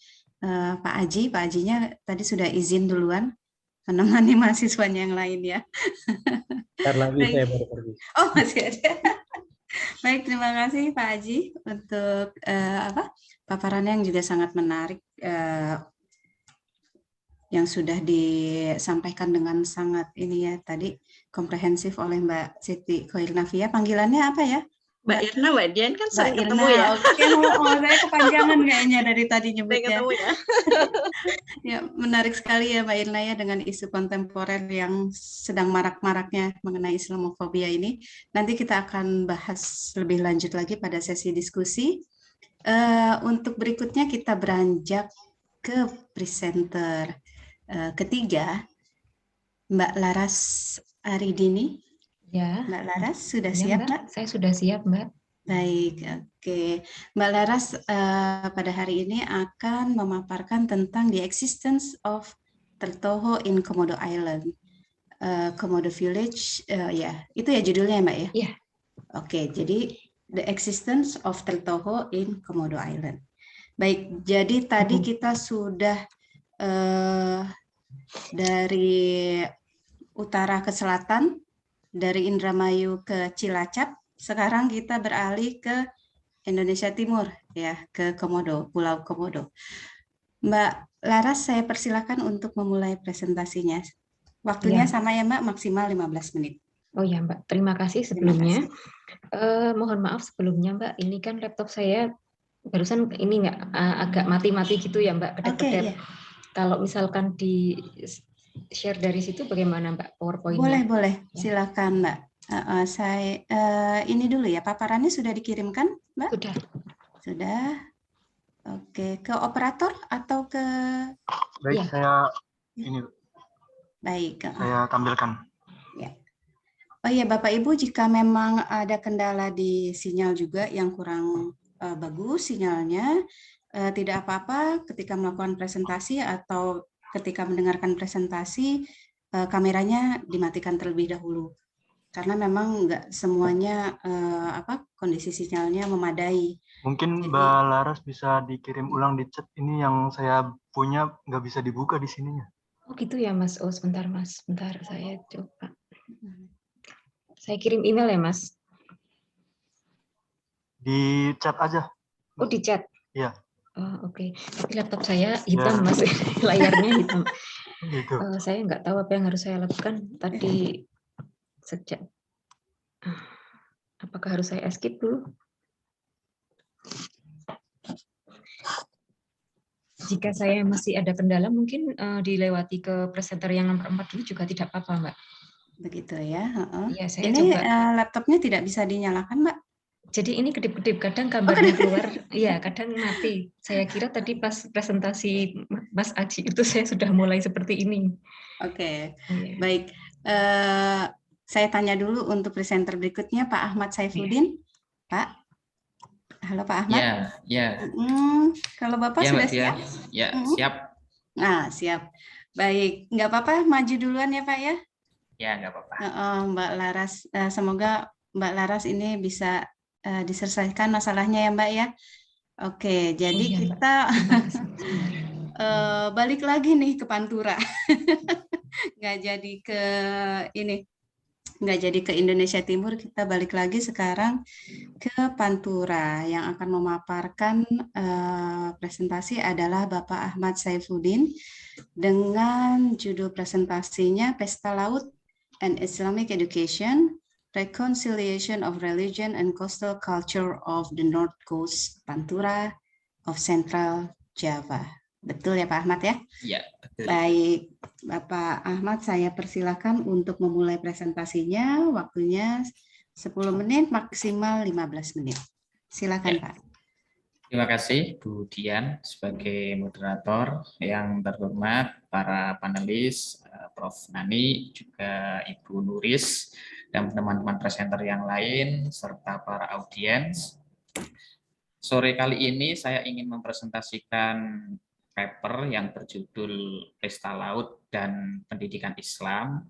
Pak Aji. Pak Ajinya tadi sudah izin duluan menemani mahasiswanya yang lain ya. Bentar lagi saya baru pergi. Oh, masih ada. Baik, terima kasih Pak Aji untuk paparannya yang juga sangat menarik, yang sudah disampaikan dengan sangat ini ya tadi komprehensif oleh Mbak Siti Khairnafia. Panggilannya apa ya? Mbak Irna, Mbak Dian kan sering Mbak ketemu Irna, ya. Oke, saya kepanjangan kayaknya dari tadi nyebutnya. Ketemu ya. Ya, menarik sekali ya Mbak Irna ya dengan isu kontemporer yang sedang marak-maraknya mengenai Islamofobia ini. Nanti kita akan bahas lebih lanjut lagi pada sesi diskusi. Untuk berikutnya kita beranjak ke presenter ketiga, Mbak Laras Aridini. Ya. Mbak Laras sudah Ya, siap, Mbak? Saya sudah siap, Mbak. Baik, oke. Mbak Laras pada hari ini akan memaparkan tentang the existence of Tertoho in Komodo Island, Komodo Village, ya itu ya judulnya Mbak ya? Iya. Oke, jadi the existence of Tertoho in Komodo Island. Baik, jadi tadi kita sudah dari utara ke selatan, dari Indramayu ke Cilacap. Sekarang kita beralih ke Indonesia Timur, ya, ke Komodo, Pulau Komodo. Mbak Laras, saya persilakan untuk memulai presentasinya. Waktunya sama ya Mbak, maksimal 15 menit. Oh ya Mbak, terima kasih sebelumnya. Mohon maaf sebelumnya Mbak, ini kan laptop saya barusan ini agak mati-mati gitu ya Mbak, kedap-kedap. Iya. Kalau misalkan di share dari situ bagaimana Mbak PowerPoint-nya? Boleh, silakan Mbak. Saya ini dulu ya, paparannya sudah dikirimkan, Mbak? Sudah. Oke, ke operator atau ke? Baik, ya. Saya ini. Baik. Saya tampilkan. Ya. Oh iya, Bapak Ibu, jika memang ada kendala di sinyal juga yang kurang bagus sinyalnya, tidak apa-apa ketika melakukan presentasi atau ketika mendengarkan presentasi, kameranya dimatikan terlebih dahulu. Karena memang nggak semuanya kondisi sinyalnya memadai. Mungkin Mbak Laras bisa dikirim ulang di chat, ini yang saya punya nggak bisa dibuka di sininya. Oh gitu ya Mas, oh sebentar Mas, sebentar saya coba. Saya kirim email ya Mas? Di chat aja. Oh di chat? Iya. Oh oke, tapi laptop saya hitam Mas, layarnya hitam. Gitu. Saya nggak tahu apa yang harus saya lakukan tadi. Sejak apakah harus saya escape dulu? Jika saya masih ada kendala mungkin dilewati ke presenter yang nomor 4 dulu juga tidak apa-apa Mbak. Begitu ya. Iya, saya ini coba. Laptopnya tidak bisa dinyalakan Mbak? Jadi ini kedip-kedip, kadang gambarnya keluar, iya kadang mati. Saya kira tadi pas presentasi Mas Aji itu saya sudah mulai seperti ini. Oke, baik. Saya tanya dulu untuk presenter berikutnya, Pak Ahmad Saifuddin. Pak, halo Pak Ahmad. Ya. Kalau Bapak sudah siap? Ya, siap. Nah, siap. Baik, nggak apa-apa, maju duluan ya Pak ya? Ya, nggak apa-apa. Mbak Laras, semoga Mbak Laras ini bisa diselesaikan masalahnya ya Mbak ya. Oke, jadi kita balik lagi nih ke Pantura. Nggak jadi ke ini nggak jadi ke Indonesia Timur, kita balik lagi sekarang ke Pantura. Yang akan memaparkan presentasi adalah Bapak Ahmad Saifuddin dengan judul presentasinya Pesta Laut and Islamic Education, Reconciliation of Religion and Coastal Culture of the North Coast, Pantura of Central Java. Betul ya Pak Ahmad ya? Iya, betul. Baik, Bapak Ahmad, saya persilakan untuk memulai presentasinya. Waktunya 10 menit, maksimal 15 menit. Silakan Ya. Pak. Terima kasih Bu Dian sebagai moderator. Yang terhormat para panelis, Prof. Nani, juga Ibu Nuris, dan teman-teman presenter yang lain, serta para audiens. Sore kali ini saya ingin mempresentasikan paper yang berjudul Pesta Laut dan Pendidikan Islam,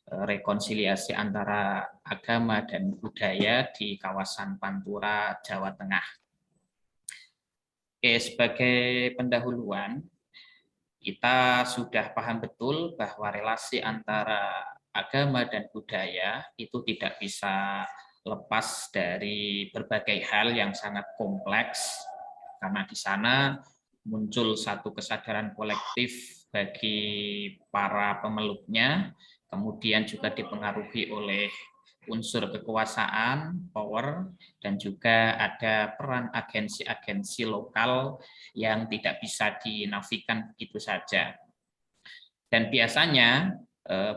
rekonsiliasi antara agama dan budaya di kawasan Pantura, Jawa Tengah. Oke, sebagai pendahuluan, kita sudah paham betul bahwa relasi antara agama dan budaya itu tidak bisa lepas dari berbagai hal yang sangat kompleks, karena di sana muncul satu kesadaran kolektif bagi para pemeluknya, kemudian juga dipengaruhi oleh unsur kekuasaan, power, dan juga ada peran agensi-agensi lokal yang tidak bisa dinafikan begitu saja. Dan biasanya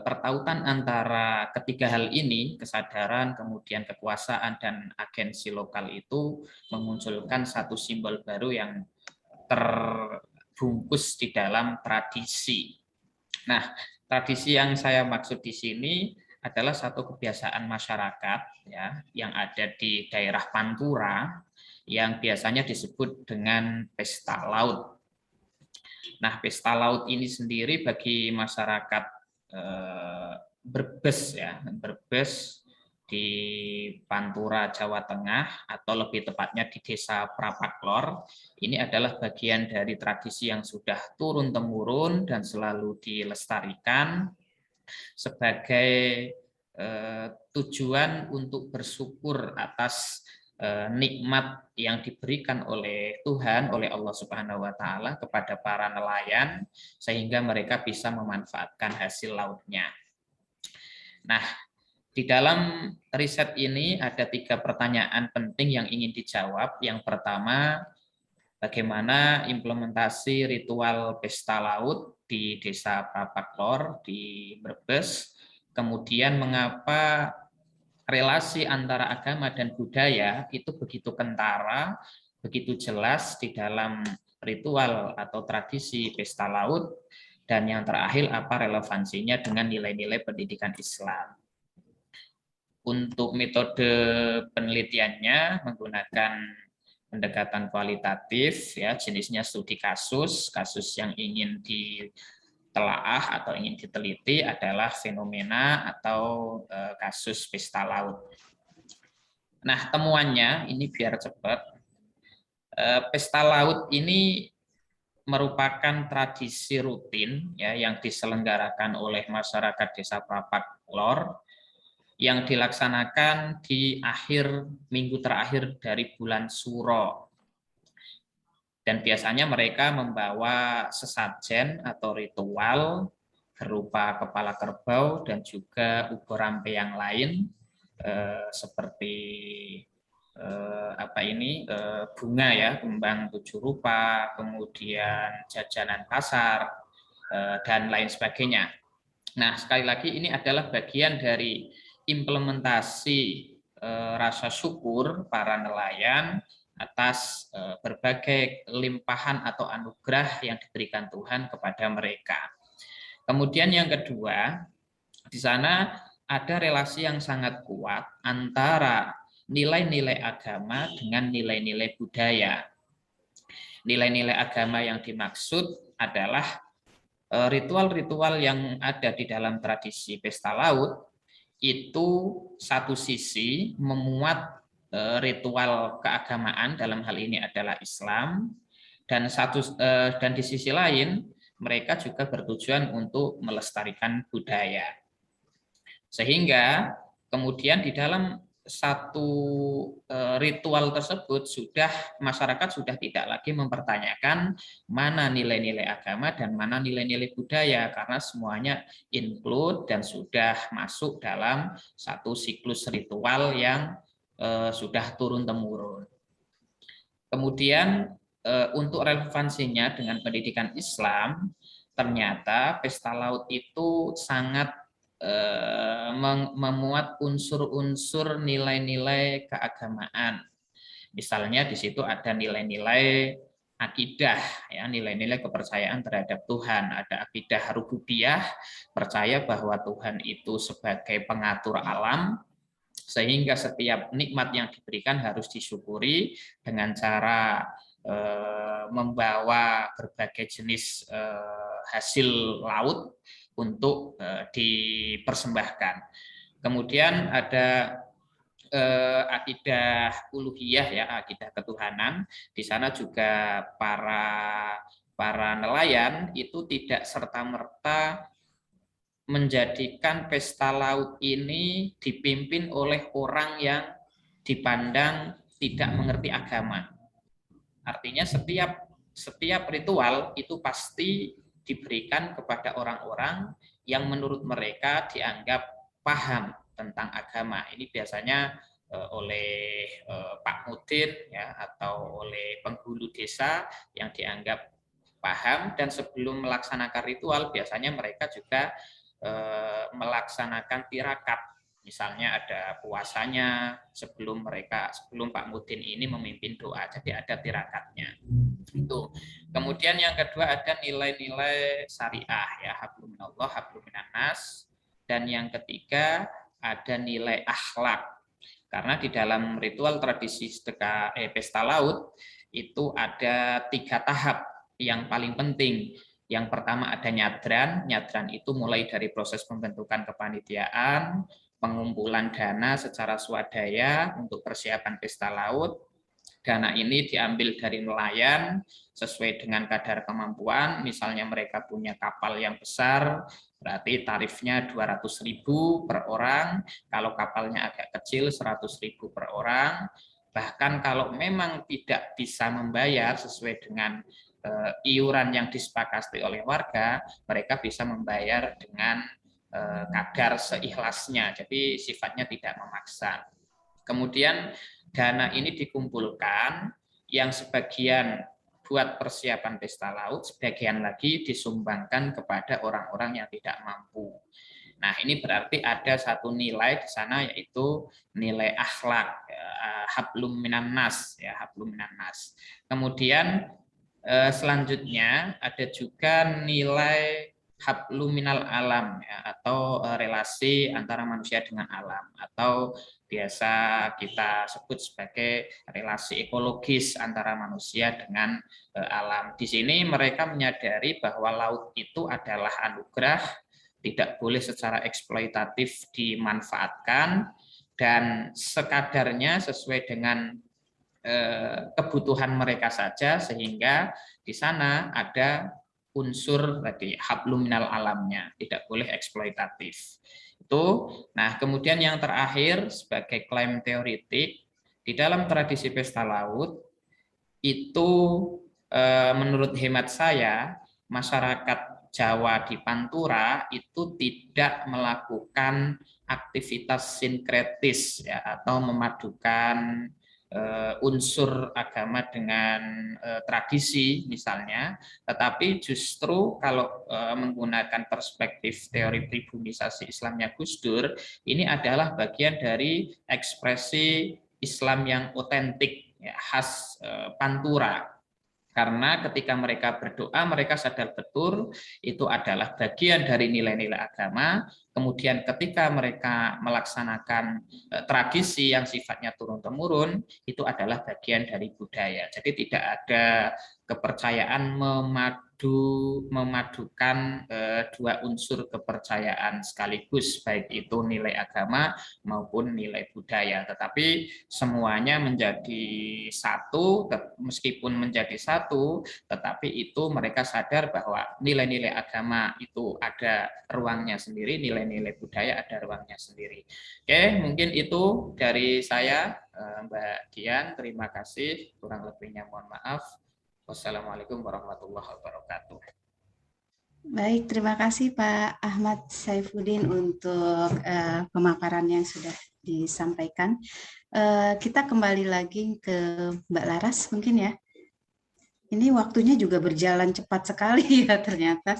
pertautan antara ketiga hal ini, kesadaran, kemudian kekuasaan, dan agensi lokal itu memunculkan satu simbol baru yang terbungkus di dalam tradisi. Nah, tradisi yang saya maksud di sini adalah satu kebiasaan masyarakat ya yang ada di daerah Pantura yang biasanya disebut dengan pesta laut. Nah, pesta laut ini sendiri bagi masyarakat Brebes ya, Brebes di Pantura, Jawa Tengah, atau lebih tepatnya di Desa Prapaklor, ini adalah bagian dari tradisi yang sudah turun-temurun dan selalu dilestarikan sebagai tujuan untuk bersyukur atas nikmat yang diberikan oleh Tuhan, oleh Allah Subhanahu wa Ta'ala kepada para nelayan, sehingga mereka bisa memanfaatkan hasil lautnya. Nah, di dalam riset ini ada 3 pertanyaan penting yang ingin dijawab. Yang pertama, bagaimana implementasi ritual pesta laut di Desa Prapaklor di Brebes. Kemudian mengapa relasi antara agama dan budaya itu begitu kentara, begitu jelas di dalam ritual atau tradisi pesta laut. Dan yang terakhir, apa relevansinya dengan nilai-nilai pendidikan Islam. Untuk metode penelitiannya menggunakan pendekatan kualitatif, ya jenisnya studi kasus yang ingin ditelaah atau ingin diteliti adalah fenomena atau kasus pesta laut. Nah, temuannya ini biar cepat. Pesta laut ini merupakan tradisi rutin ya yang diselenggarakan oleh masyarakat Desa Prapaklor yang dilaksanakan di akhir minggu terakhir dari bulan Suro. Dan biasanya mereka membawa sesajen atau ritual berupa kepala kerbau dan juga ubur rampe yang lain seperti bunga ya, kembang 7 rupa, kemudian jajanan pasar dan lain sebagainya. Nah, sekali lagi ini adalah bagian dari implementasi rasa syukur para nelayan atas berbagai limpahan atau anugerah yang diberikan Tuhan kepada mereka. Kemudian yang kedua, di sana ada relasi yang sangat kuat antara nilai-nilai agama dengan nilai-nilai budaya. Nilai-nilai agama yang dimaksud adalah ritual-ritual yang ada di dalam tradisi pesta laut itu satu sisi memuat ritual keagamaan, dalam hal ini adalah Islam, dan di sisi lain mereka juga bertujuan untuk melestarikan budaya. Sehingga Kemudian di dalam satu ritual tersebut masyarakat sudah tidak lagi mempertanyakan mana nilai-nilai agama dan mana nilai-nilai budaya, karena semuanya include dan sudah masuk dalam satu siklus ritual yang sudah turun-temurun. Kemudian untuk relevansinya dengan pendidikan Islam, ternyata pesta laut itu sangat memuat unsur-unsur nilai-nilai keagamaan. Misalnya di situ ada nilai-nilai akidah, ya, nilai-nilai kepercayaan terhadap Tuhan. Ada akidah rububiyah, percaya bahwa Tuhan itu sebagai pengatur alam, sehingga setiap nikmat yang diberikan harus disyukuri dengan cara membawa berbagai jenis hasil laut untuk dipersembahkan. Kemudian ada akidah uluhiyah, ya, akidah ketuhanan. Di sana juga para nelayan itu tidak serta-merta menjadikan pesta laut ini dipimpin oleh orang yang dipandang tidak mengerti agama. Artinya setiap ritual itu pasti diberikan kepada orang-orang yang menurut mereka dianggap paham tentang agama. Ini biasanya oleh Pak Mudin, ya, atau oleh penghulu desa yang dianggap paham, dan sebelum melaksanakan ritual biasanya mereka juga melaksanakan tirakat. Misalnya ada puasanya sebelum Pak Mudin ini memimpin doa, jadi ada tirakatnya. Itu. Kemudian yang kedua ada nilai-nilai syariah, ya, hablum minallah, hablum minannas. Dan yang ketiga ada nilai akhlak. Karena di dalam ritual tradisi pesta laut itu ada 3 tahap yang paling penting. Yang pertama ada nyadran. Nyadran itu mulai dari proses pembentukan kepanitiaan, pengumpulan dana secara swadaya untuk persiapan pesta laut. Dana ini diambil dari nelayan sesuai dengan kadar kemampuan. Misalnya mereka punya kapal yang besar, berarti tarifnya 200.000 per orang. Kalau kapalnya agak kecil 100.000 per orang. Bahkan kalau memang tidak bisa membayar sesuai dengan iuran yang disepakati oleh warga, mereka bisa membayar dengan kadar seikhlasnya, jadi sifatnya tidak memaksa. Kemudian dana ini dikumpulkan, yang sebagian buat persiapan pesta laut, sebagian lagi disumbangkan kepada orang-orang yang tidak mampu. Nah, ini berarti ada satu nilai di sana, yaitu nilai akhlak, hablum minannas, ya, hablum minannas. Kemudian selanjutnya ada juga nilai hablum minal alam, ya, atau relasi antara manusia dengan alam, atau biasa kita sebut sebagai relasi ekologis antara manusia dengan alam. Di sini mereka menyadari bahwa laut itu adalah anugerah, tidak boleh secara eksploitatif dimanfaatkan, dan sekadarnya sesuai dengan kebutuhan mereka saja, sehingga di sana ada unsur tadi hablum minal alamnya, tidak boleh eksploitatif. Itu. Nah, kemudian yang terakhir sebagai klaim teoretik, di dalam tradisi pesta laut itu menurut hemat saya, masyarakat Jawa di Pantura itu tidak melakukan aktivitas sinkretis, ya, atau memadukan unsur agama dengan tradisi misalnya, tetapi justru kalau menggunakan perspektif teori pribumisasi Islamnya Gus Dur, ini adalah bagian dari ekspresi Islam yang otentik, ya, khas Pantura. Karena ketika mereka berdoa, mereka sadar betul itu adalah bagian dari nilai-nilai agama. Kemudian ketika mereka melaksanakan tradisi yang sifatnya turun-temurun, itu adalah bagian dari budaya. Jadi tidak ada kepercayaan memadukan dua unsur kepercayaan sekaligus, baik itu nilai agama maupun nilai budaya, tetapi semuanya menjadi satu. Meskipun menjadi satu, tetapi itu mereka sadar bahwa nilai-nilai agama itu ada ruangnya sendiri, nilai-nilai budaya ada ruangnya sendiri. Oke, mungkin itu dari saya, Mbak Dian. Terima kasih, kurang lebihnya mohon maaf. Wassalamualaikum warahmatullahi wabarakatuh. Baik, terima kasih Pak Ahmad Saifuddin untuk pemaparan yang sudah disampaikan. Kita kembali lagi ke Mbak Laras mungkin ya. Ini waktunya juga berjalan cepat sekali ya ternyata.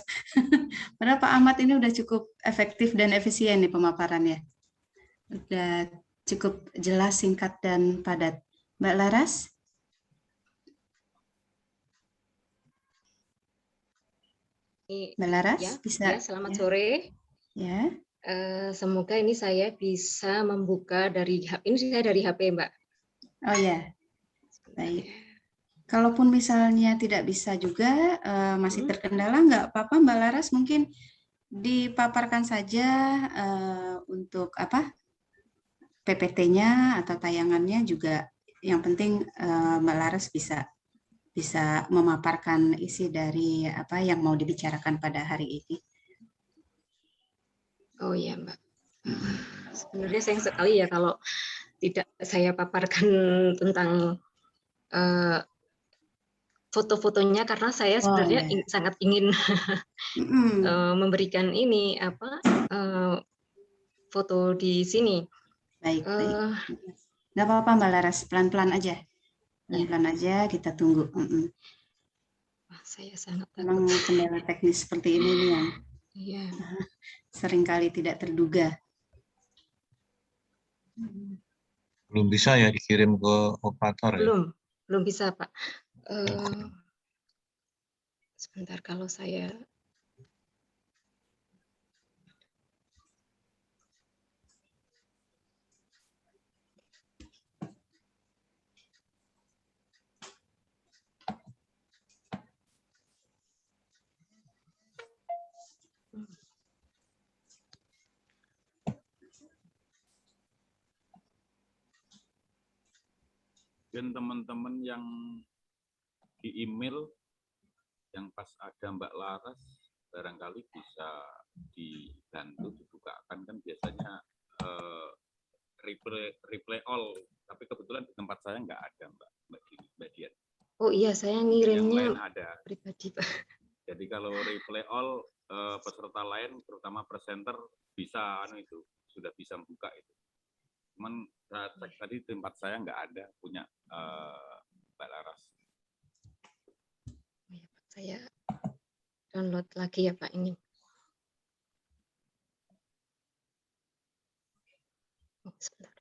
Padahal Pak Ahmad ini udah cukup efektif dan efisien nih pemaparannya. Udah cukup jelas, singkat, dan padat. Mbak Laras? Mbak Laras, Ya, bisa? ya, selamat sore. Ya. Semoga ini saya bisa membuka dari ini saya dari HP, Mbak. Oh ya, baik. Kalaupun misalnya tidak bisa juga, masih terkendala, nggak apa-apa Mbak Laras, mungkin dipaparkan saja untuk apa PPT-nya atau tayangannya juga. Yang penting Mbak Laras bisa memaparkan isi dari apa yang mau dibicarakan pada hari ini. Oh iya Mbak. Sebenarnya sayang sekali ya kalau tidak saya paparkan tentang foto-fotonya, karena saya sebenarnya sangat ingin memberikan ini foto di sini. Baik. Nggak apa-apa Mbak Laras, pelan-pelan aja. Pelan-pelan aja, kita tunggu. Saya sangat memang kendala teknis seperti ini nih yang seringkali tidak terduga. Belum bisa ya dikirim ke operator ya? Belum bisa Pak. Sebentar, kalau saya dan teman-teman yang di email yang pas ada Mbak Laras barangkali bisa dibantu dibukakan, kan biasanya reply all, tapi kebetulan di tempat saya nggak ada Mbak Dian. Oh iya, saya ngirimnya yang lain ada pribadi Pak. Jadi kalau reply all peserta lain terutama presenter bisa itu sudah bisa buka itu. Cuman saya cek tadi tempat saya nggak ada punya Mbak Laras. Oh ya, Pak, saya download lagi ya Pak ini. Oh, sebentar.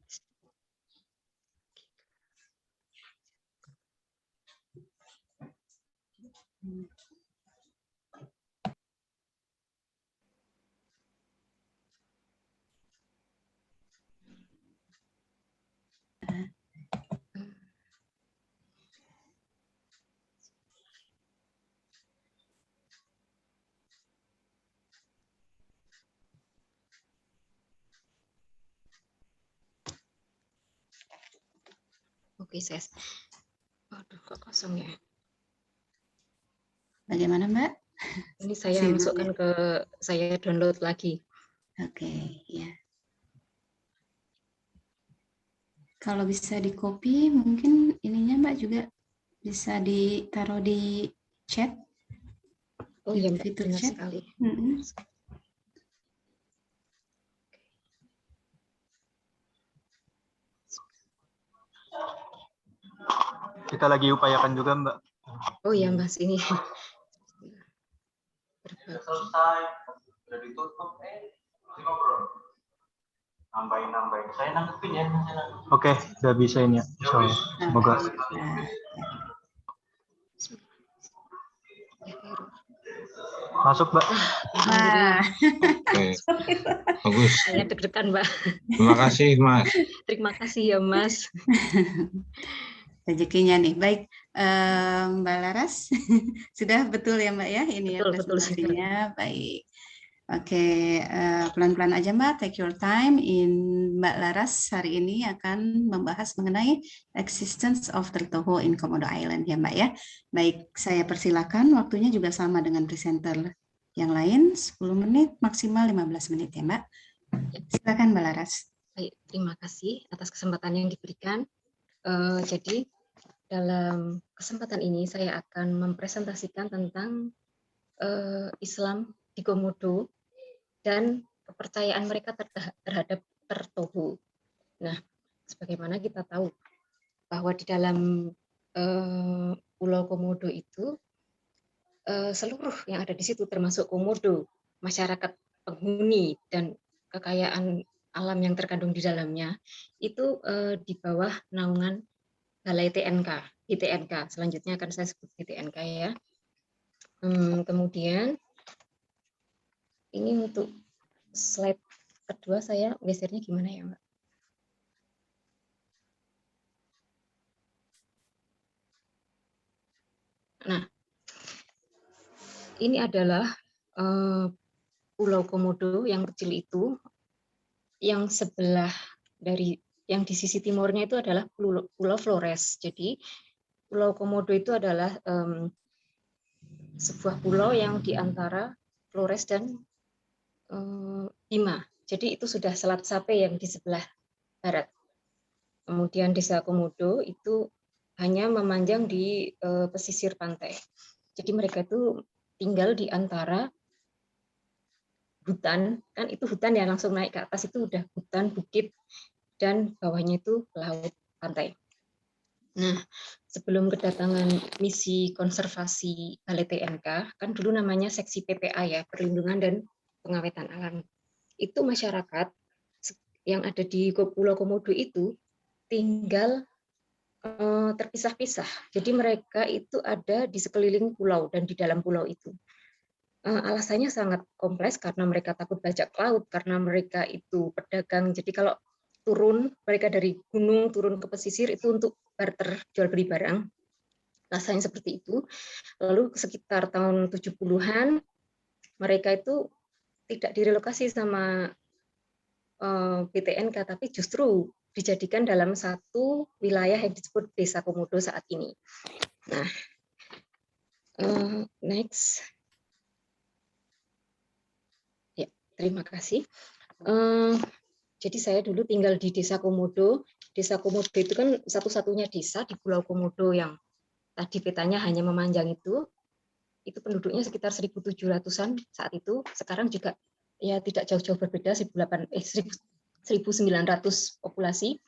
Oke, saya. Aduh, kok kosong ya? Bagaimana Mbak? Ini saya masukkan ke, saya download lagi. Oke, ya. Kalau bisa di copy, mungkin ininya Mbak juga bisa ditaruh di chat. Oh iya Mbak, fitur benar chat sekali. Kita lagi upayakan juga Mbak. Oh iya Mbak, sini. Selesai, sudah ditutup, nambahin. Saya nangkepin ya. Oke, sudah bisa ini ya. Semoga. Masuk Mbak. Oke. Bagus. Saya deg-degan Mbak. Terima kasih Mas. Terima kasih ya Mas. Rezekinya nih. Baik, Mbak Laras, sudah betul ya Mbak ya ini ya Betul sekali. presentasinya. Baik. Oke, pelan-pelan aja Mbak, take your time. Mbak Laras hari ini akan membahas mengenai existence of Tertoho in Komodo Island ya Mbak ya. Baik, saya persilakan, waktunya juga sama dengan presenter yang lain, 10 menit, maksimal 15 menit ya Mbak. Silakan Mbak Laras. Baik, terima kasih atas kesempatan yang diberikan. Jadi dalam kesempatan ini saya akan mempresentasikan tentang Islam di Komodo dan kepercayaan mereka terhadap Tertoho. Nah, sebagaimana kita tahu bahwa di dalam Pulau Komodo itu seluruh yang ada di situ termasuk Komodo, masyarakat penghuni dan kekayaan alam yang terkandung di dalamnya itu di bawah naungan Balai TNK, ITNK. Selanjutnya akan saya sebut ITNK ya. Kemudian ini untuk slide kedua saya gesernya gimana ya Mbak? Nah, ini adalah Pulau Komodo yang kecil itu, yang sebelah dari yang di sisi timurnya itu adalah Pulau Flores. Jadi Pulau Komodo itu adalah sebuah pulau yang di antara Flores dan Bima. Jadi itu sudah Selat Sape yang di sebelah barat. Kemudian Desa Komodo itu hanya memanjang di pesisir pantai. Jadi mereka itu tinggal di antara hutan, kan itu hutan ya, langsung naik ke atas itu udah hutan, bukit, dan bawahnya itu laut, pantai. Nah, sebelum kedatangan misi konservasi Balai TNK, kan dulu namanya seksi PPA ya, Perlindungan dan Pengawetan Alam. Itu masyarakat yang ada di Pulau Komodo itu tinggal terpisah-pisah. Jadi mereka itu ada di sekeliling pulau dan di dalam pulau itu. Alasannya sangat kompleks karena mereka takut bajak laut, karena mereka itu pedagang. Jadi kalau turun, mereka dari gunung turun ke pesisir itu untuk barter jual beli barang. Rasanya seperti itu. Lalu sekitar tahun 70-an, mereka itu tidak direlokasi sama PTNK, tapi justru dijadikan dalam satu wilayah yang disebut Desa Komodo saat ini. Nah, next. Ya, terima kasih. Jadi saya dulu tinggal di Desa Komodo. Desa Komodo itu kan satu-satunya desa di Pulau Komodo yang tadi petanya hanya memanjang itu. Itu penduduknya sekitar 1.700-an saat itu. Sekarang juga ya tidak jauh-jauh berbeda, 1.900 populasi.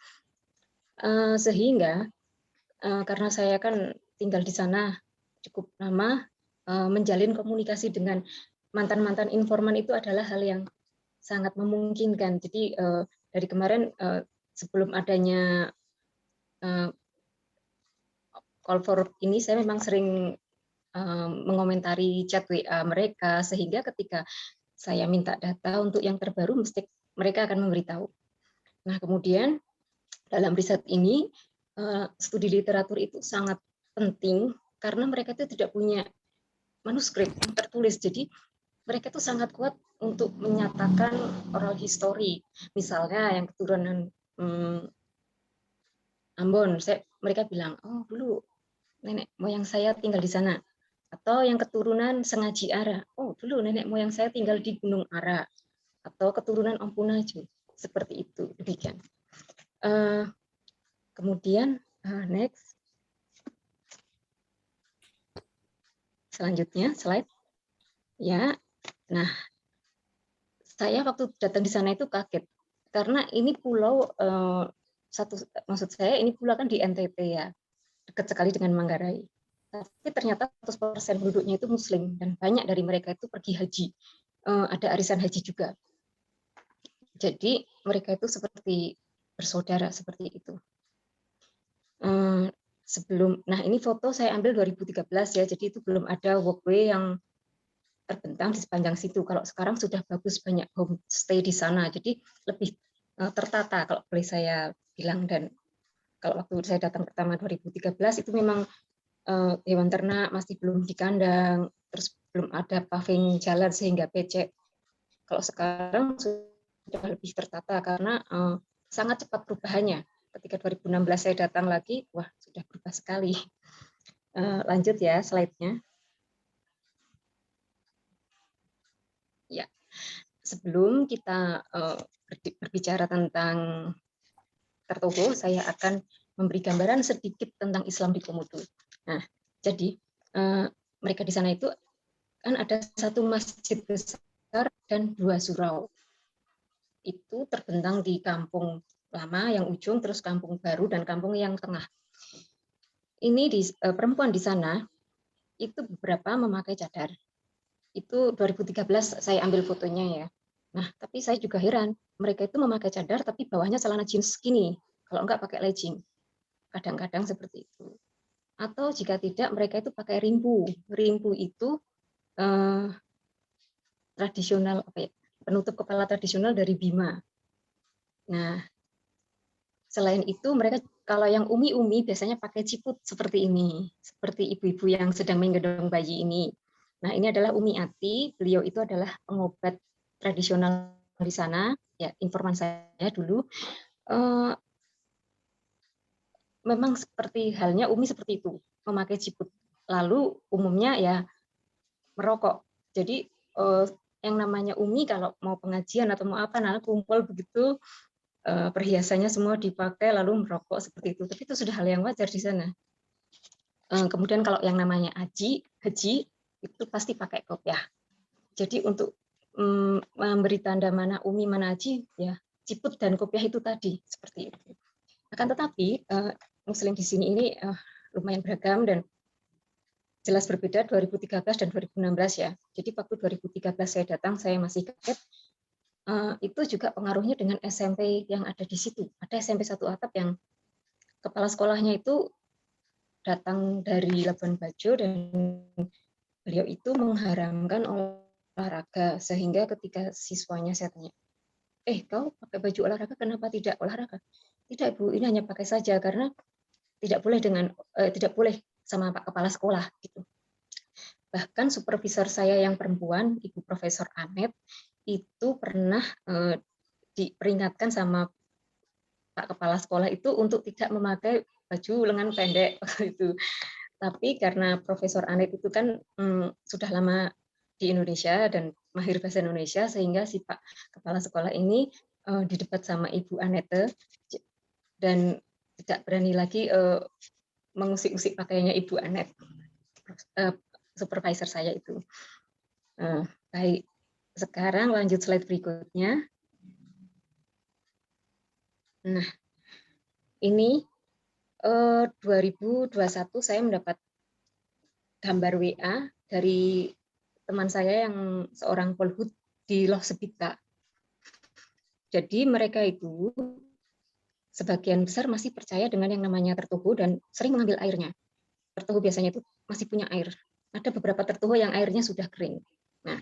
Sehingga karena saya kan tinggal di sana cukup lama, menjalin komunikasi dengan mantan-mantan informan itu adalah hal yang sangat memungkinkan. Jadi dari kemarin sebelum adanya call for ini, saya memang sering mengomentari chat WA mereka, sehingga ketika saya minta data untuk yang terbaru, mesti mereka akan memberitahu. Nah, kemudian dalam riset ini, studi literatur itu sangat penting karena mereka itu tidak punya manuskrip yang tertulis. Jadi mereka itu sangat kuat untuk menyatakan oral history. Misalnya yang keturunan Ambon, mereka bilang, oh dulu nenek moyang saya tinggal di sana. Atau yang keturunan Sengaji Ara, oh dulu nenek moyang saya tinggal di Gunung Ara. Atau keturunan Ompunaju, seperti itu, demikian. Kemudian, next. Selanjutnya, slide. Ya, nah, saya waktu datang di sana itu kaget karena ini pulau maksud saya ini pulau kan di NTT ya, dekat sekali dengan Manggarai. Tapi ternyata 100% penduduknya itu Muslim dan banyak dari mereka itu pergi haji, ada arisan haji juga. Jadi mereka itu seperti bersaudara seperti itu. Nah ini foto saya ambil 2013 ya, jadi itu belum ada walkway yang terbentang di sepanjang situ. Kalau sekarang sudah bagus, banyak homestay di sana, jadi lebih tertata kalau boleh saya bilang. Dan kalau waktu saya datang pertama 2013 itu memang hewan ternak masih belum di kandang, terus belum ada paving jalan sehingga becek. Kalau sekarang sudah lebih tertata karena sangat cepat perubahannya. Ketika 2016 saya datang lagi, wah sudah berubah sekali. Lanjut ya slide-nya. Ya, sebelum kita berbicara tentang Tertoho, saya akan memberi gambaran sedikit tentang Islam di Komodo. Nah, jadi mereka di sana itu kan ada satu masjid besar dan 2 surau. Itu terbentang di kampung lama yang ujung, terus kampung baru dan kampung yang tengah. Ini perempuan di sana itu beberapa memakai cadar. Itu 2013 saya ambil fotonya ya. Nah, tapi saya juga heran, mereka itu memakai cadar tapi bawahnya celana jeans skinny, kalau enggak pakai legging. Kadang-kadang seperti itu. Atau jika tidak, mereka itu pakai rimpu. Rimpu itu tradisional, apa ya, penutup kepala tradisional dari Bima. Nah, selain itu mereka kalau yang umi-umi biasanya pakai ciput seperti ini, seperti ibu-ibu yang sedang menggendong bayi ini. Nah, ini adalah Umi Ati, beliau itu adalah pengobat tradisional di sana, ya informan saya dulu. Memang seperti halnya Umi seperti itu, memakai ciput. Lalu umumnya ya merokok. Jadi yang namanya Umi kalau mau pengajian atau mau apa, nah kumpul begitu, perhiasannya semua dipakai lalu merokok seperti itu. Tapi itu sudah hal yang wajar di sana. Kemudian kalau yang namanya haji itu pasti pakai kopiah. Jadi untuk memberi tanda mana Umi mana haji, ya ciput dan kopiah itu tadi seperti itu. Akan tetapi Muslim di sini ini lumayan beragam dan jelas berbeda 2013 dan 2016 ya. Jadi waktu 2013 saya datang saya masih kaget. Itu juga pengaruhnya dengan SMP yang ada di situ. Ada SMP 1 Atap yang kepala sekolahnya itu datang dari Labuan Bajo dan beliau itu mengharamkan olahraga sehingga ketika siswanya saya tanya, kau pakai baju olahraga kenapa tidak olahraga? Tidak Bu, ini hanya pakai saja karena tidak boleh sama Pak Kepala Sekolah gitu. Bahkan supervisor saya yang perempuan, Ibu Profesor Anet, itu pernah diperingatkan sama Pak Kepala Sekolah itu untuk tidak memakai baju lengan pendek itu. Tapi karena Profesor Anet itu kan sudah lama di Indonesia dan mahir bahasa Indonesia, sehingga si Pak Kepala Sekolah ini didebat sama Ibu Anete dan tidak berani lagi mengusik-usik pakaiannya Ibu Anet, supervisor saya itu. Baik, sekarang lanjut slide berikutnya. Nah, ini 2021 saya mendapat gambar WA dari teman saya yang seorang polhut di Loh Sebita. Jadi mereka itu sebagian besar masih percaya dengan yang namanya tertuhu dan sering mengambil airnya. Tertuhu biasanya itu masih punya air. Ada beberapa tertuhu yang airnya sudah kering. Nah,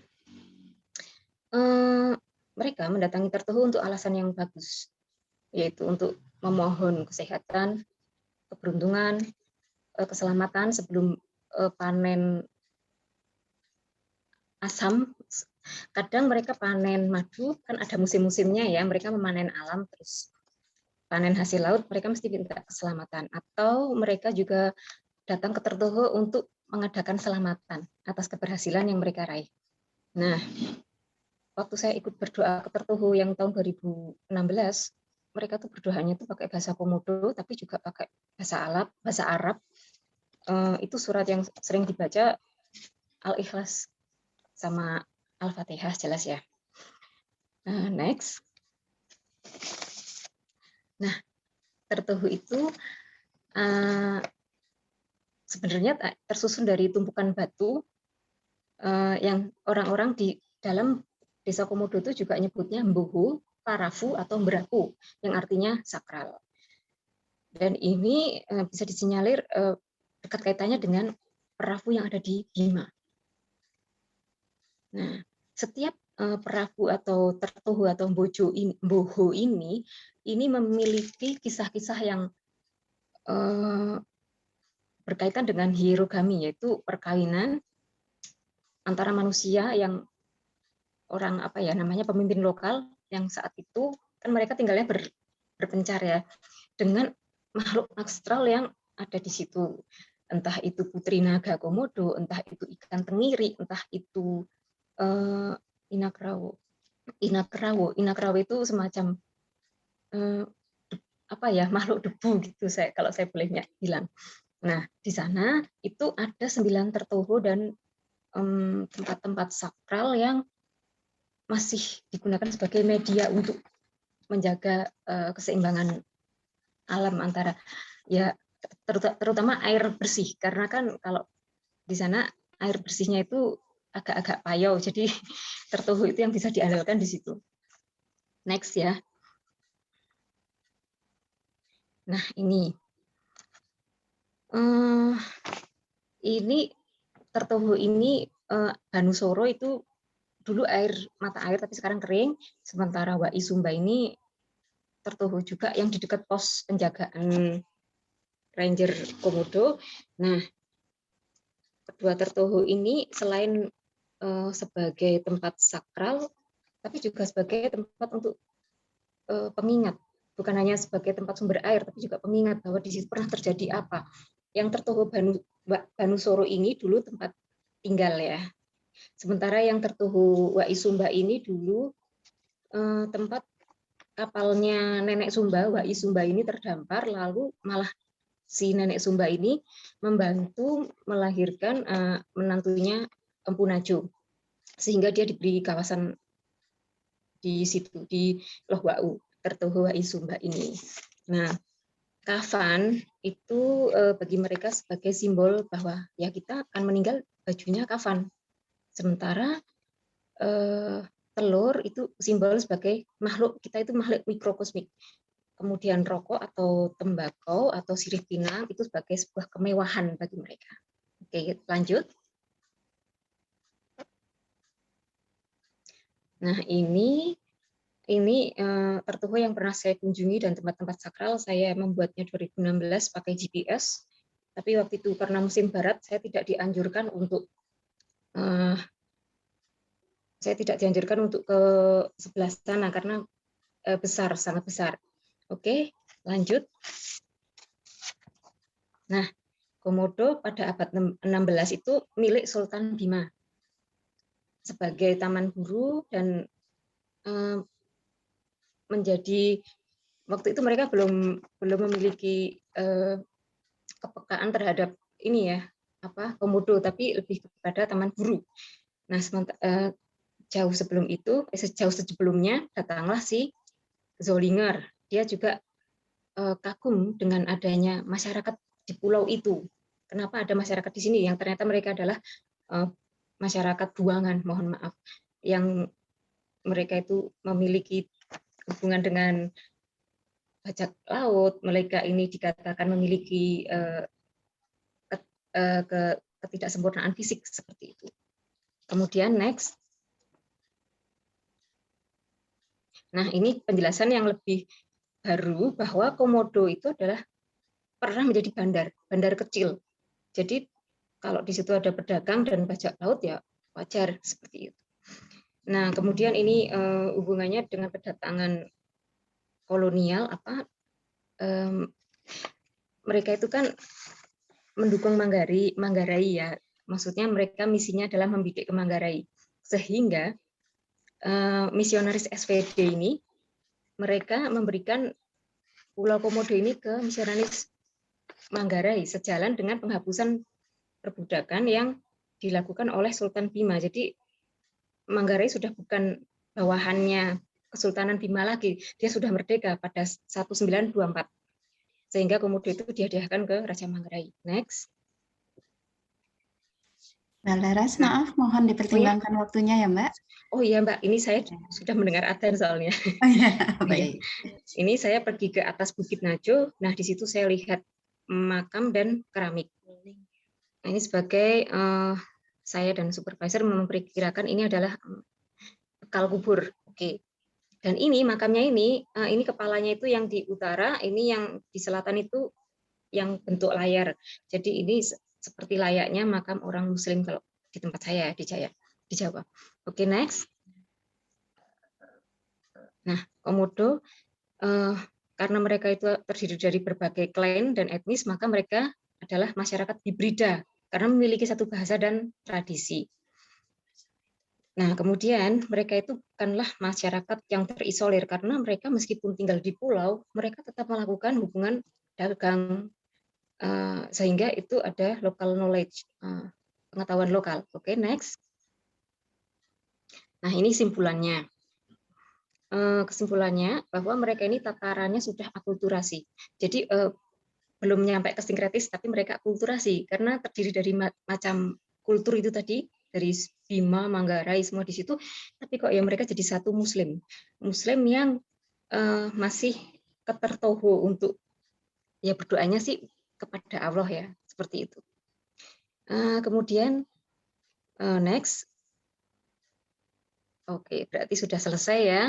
mereka mendatangi tertuhu untuk alasan yang bagus, yaitu untuk memohon kesehatan, keberuntungan, keselamatan sebelum panen asam. Kadang mereka panen madu, kan ada musim-musimnya ya, mereka memanen alam, terus panen hasil laut, mereka mesti minta keselamatan. Atau mereka juga datang ke tertuhu untuk mengadakan selamatan atas keberhasilan yang mereka raih. Nah, waktu saya ikut berdoa ke tertuhu yang tahun 2016, mereka tuh berdoanya tuh pakai bahasa Komodo, tapi juga pakai bahasa Arab. Itu surat yang sering dibaca Al-Ikhlas sama Al-Fatihah, jelas ya. Next. Nah, tertuhu itu sebenarnya tersusun dari tumpukan batu yang orang-orang di dalam desa Komodo itu juga nyebutnya mbuhu, parafu, atau mberaku, yang artinya sakral. Dan ini bisa disinyalir dekat kaitannya dengan perahu yang ada di Bima. Nah, setiap perahu atau tertuhu atau mbuhu ini memiliki kisah-kisah yang berkaitan dengan hierogami, yaitu perkawinan antara manusia yang orang apa ya namanya pemimpin lokal yang saat itu kan mereka tinggalnya berpencar ya, dengan makhluk astral yang ada di situ, entah itu putri naga komodo, entah itu ikan tenggiri, entah itu inakrawo itu semacam apa ya makhluk debu gitu kalau saya boleh bilang. Nah di sana itu ada 9 tertoho dan tempat-tempat sakral yang masih digunakan sebagai media untuk menjaga keseimbangan alam antara ya terutama air bersih, karena kan kalau di sana air bersihnya itu agak-agak payau, jadi tertoho itu yang bisa diandalkan di situ. Next ya. Nah ini tertoho ini Banusoro itu dulu mata air tapi sekarang kering, sementara Wai Sumba ini tertoho juga yang di dekat pos penjagaan Ranger Komodo. Nah, kedua tertoho ini selain sebagai tempat sakral, tapi juga sebagai tempat untuk pengingat. Bukan hanya sebagai tempat sumber air, tapi juga pengingat bahwa di situ pernah terjadi apa. Yang tertoho Banusoro ini dulu tempat tinggal ya. Sementara yang tertoho Wai Sumba ini dulu tempat kapalnya Nenek Sumba, Wai Sumba ini terdampar, lalu malah si Nenek Sumba ini membantu melahirkan menantunya Empu Najo, sehingga dia diberi kawasan di situ, di Loh Wau, tertoho Wai Sumba ini. Nah, kafan itu bagi mereka sebagai simbol bahwa ya kita akan meninggal, bajunya kafan. Sementara telur itu simbol sebagai makhluk, kita itu makhluk mikrokosmik. Kemudian rokok atau tembakau atau sirih pinang itu sebagai sebuah kemewahan bagi mereka. Oke, lanjut. Nah, ini tertoho yang pernah saya kunjungi dan tempat-tempat sakral. Saya membuatnya 2016 pakai GPS. Tapi waktu itu karena musim barat, saya tidak dianjurkan untuk ke sebelah sana karena besar, sangat besar. Oke, lanjut. Nah, Komodo pada abad 16 itu milik Sultan Bima sebagai taman guru dan menjadi waktu itu mereka belum memiliki kepekaan terhadap ini ya Komodo, tapi lebih kepada taman guru. Nah, jauh sebelumnya datanglah si Zollinger. Dia juga kagum dengan adanya masyarakat di pulau itu. Kenapa ada masyarakat di sini? Yang ternyata mereka adalah masyarakat buangan, mohon maaf, yang mereka itu memiliki hubungan dengan bajak laut. Mereka ini dikatakan memiliki ketidaksempurnaan fisik seperti itu. Kemudian next. Nah, ini penjelasan yang lebih baru bahwa Komodo itu adalah pernah menjadi bandar kecil. Jadi kalau di situ ada pedagang dan bajak laut ya wajar seperti itu. Nah, kemudian ini hubungannya dengan kedatangan kolonial mereka itu kan mendukung Manggarai ya. Maksudnya mereka misinya adalah membidik ke Manggarai. Sehingga misionaris SVD ini mereka memberikan Pulau Komodo ini ke misionaris Manggarai sejalan dengan penghapusan perbudakan yang dilakukan oleh Sultan Bima. Jadi Manggarai sudah bukan bawahannya Kesultanan Bima lagi, dia sudah merdeka pada 1924. Sehingga Komodo itu dihadiahkan ke Raja Manggarai. Next. Mbak Laras, maaf, mohon dipertimbangkan waktunya ya, Mbak. Oh iya, Mbak, ini saya sudah mendengar adzan soalnya. Oh iya, baik. Ini saya pergi ke atas Bukit Najo. Nah, di situ saya lihat makam dan keramik. Nah, ini sebagai saya dan supervisor memperkirakan ini adalah bekal kubur. Oke. Dan ini makamnya ini kepalanya itu yang di utara, ini yang di selatan itu yang bentuk layar. Jadi ini seperti layaknya makam orang Muslim kalau di tempat saya di Jawa. Oke, next. Nah, Komodo karena mereka itu terdiri dari berbagai klan dan etnis, maka mereka adalah masyarakat hibrida karena memiliki satu bahasa dan tradisi. Nah, kemudian mereka itu bukanlah masyarakat yang terisolir karena mereka meskipun tinggal di pulau, mereka tetap melakukan hubungan dagang sehingga itu ada local knowledge, pengetahuan lokal. Oke, next. Nah, ini simpulannya. Kesimpulannya bahwa mereka ini tatarannya sudah akulturasi. Jadi belum nyampe ke sinkretis, tapi mereka akulturasi karena terdiri dari macam kultur itu tadi, dari Bima, Manggarai, semua di situ. Tapi kok ya mereka jadi satu Muslim yang masih ketertoho untuk ya berdoanya sih kepada Allah ya, seperti itu. Kemudian next. Oke, berarti sudah selesai ya.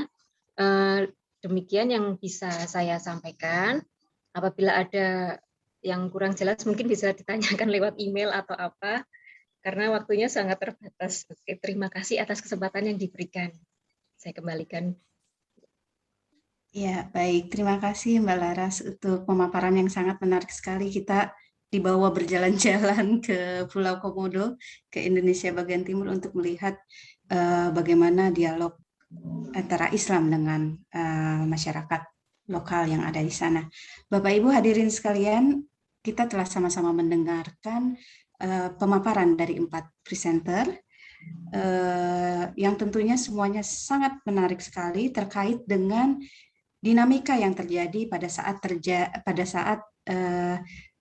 Demikian yang bisa saya sampaikan. Apabila ada yang kurang jelas mungkin bisa ditanyakan lewat email atau apa, karena waktunya sangat terbatas. Oke, terima kasih atas kesempatan yang diberikan. Saya kembalikan. Ya, baik. Terima kasih Mbak Laras untuk pemaparan yang sangat menarik sekali. Kita dibawa berjalan-jalan ke Pulau Komodo, ke Indonesia bagian timur untuk melihat bagaimana dialog antara Islam dengan masyarakat lokal yang ada di sana. Bapak Ibu hadirin sekalian, kita telah sama-sama mendengarkan pemaparan dari 4 presenter yang tentunya semuanya sangat menarik sekali terkait dengan dinamika yang terjadi pada saat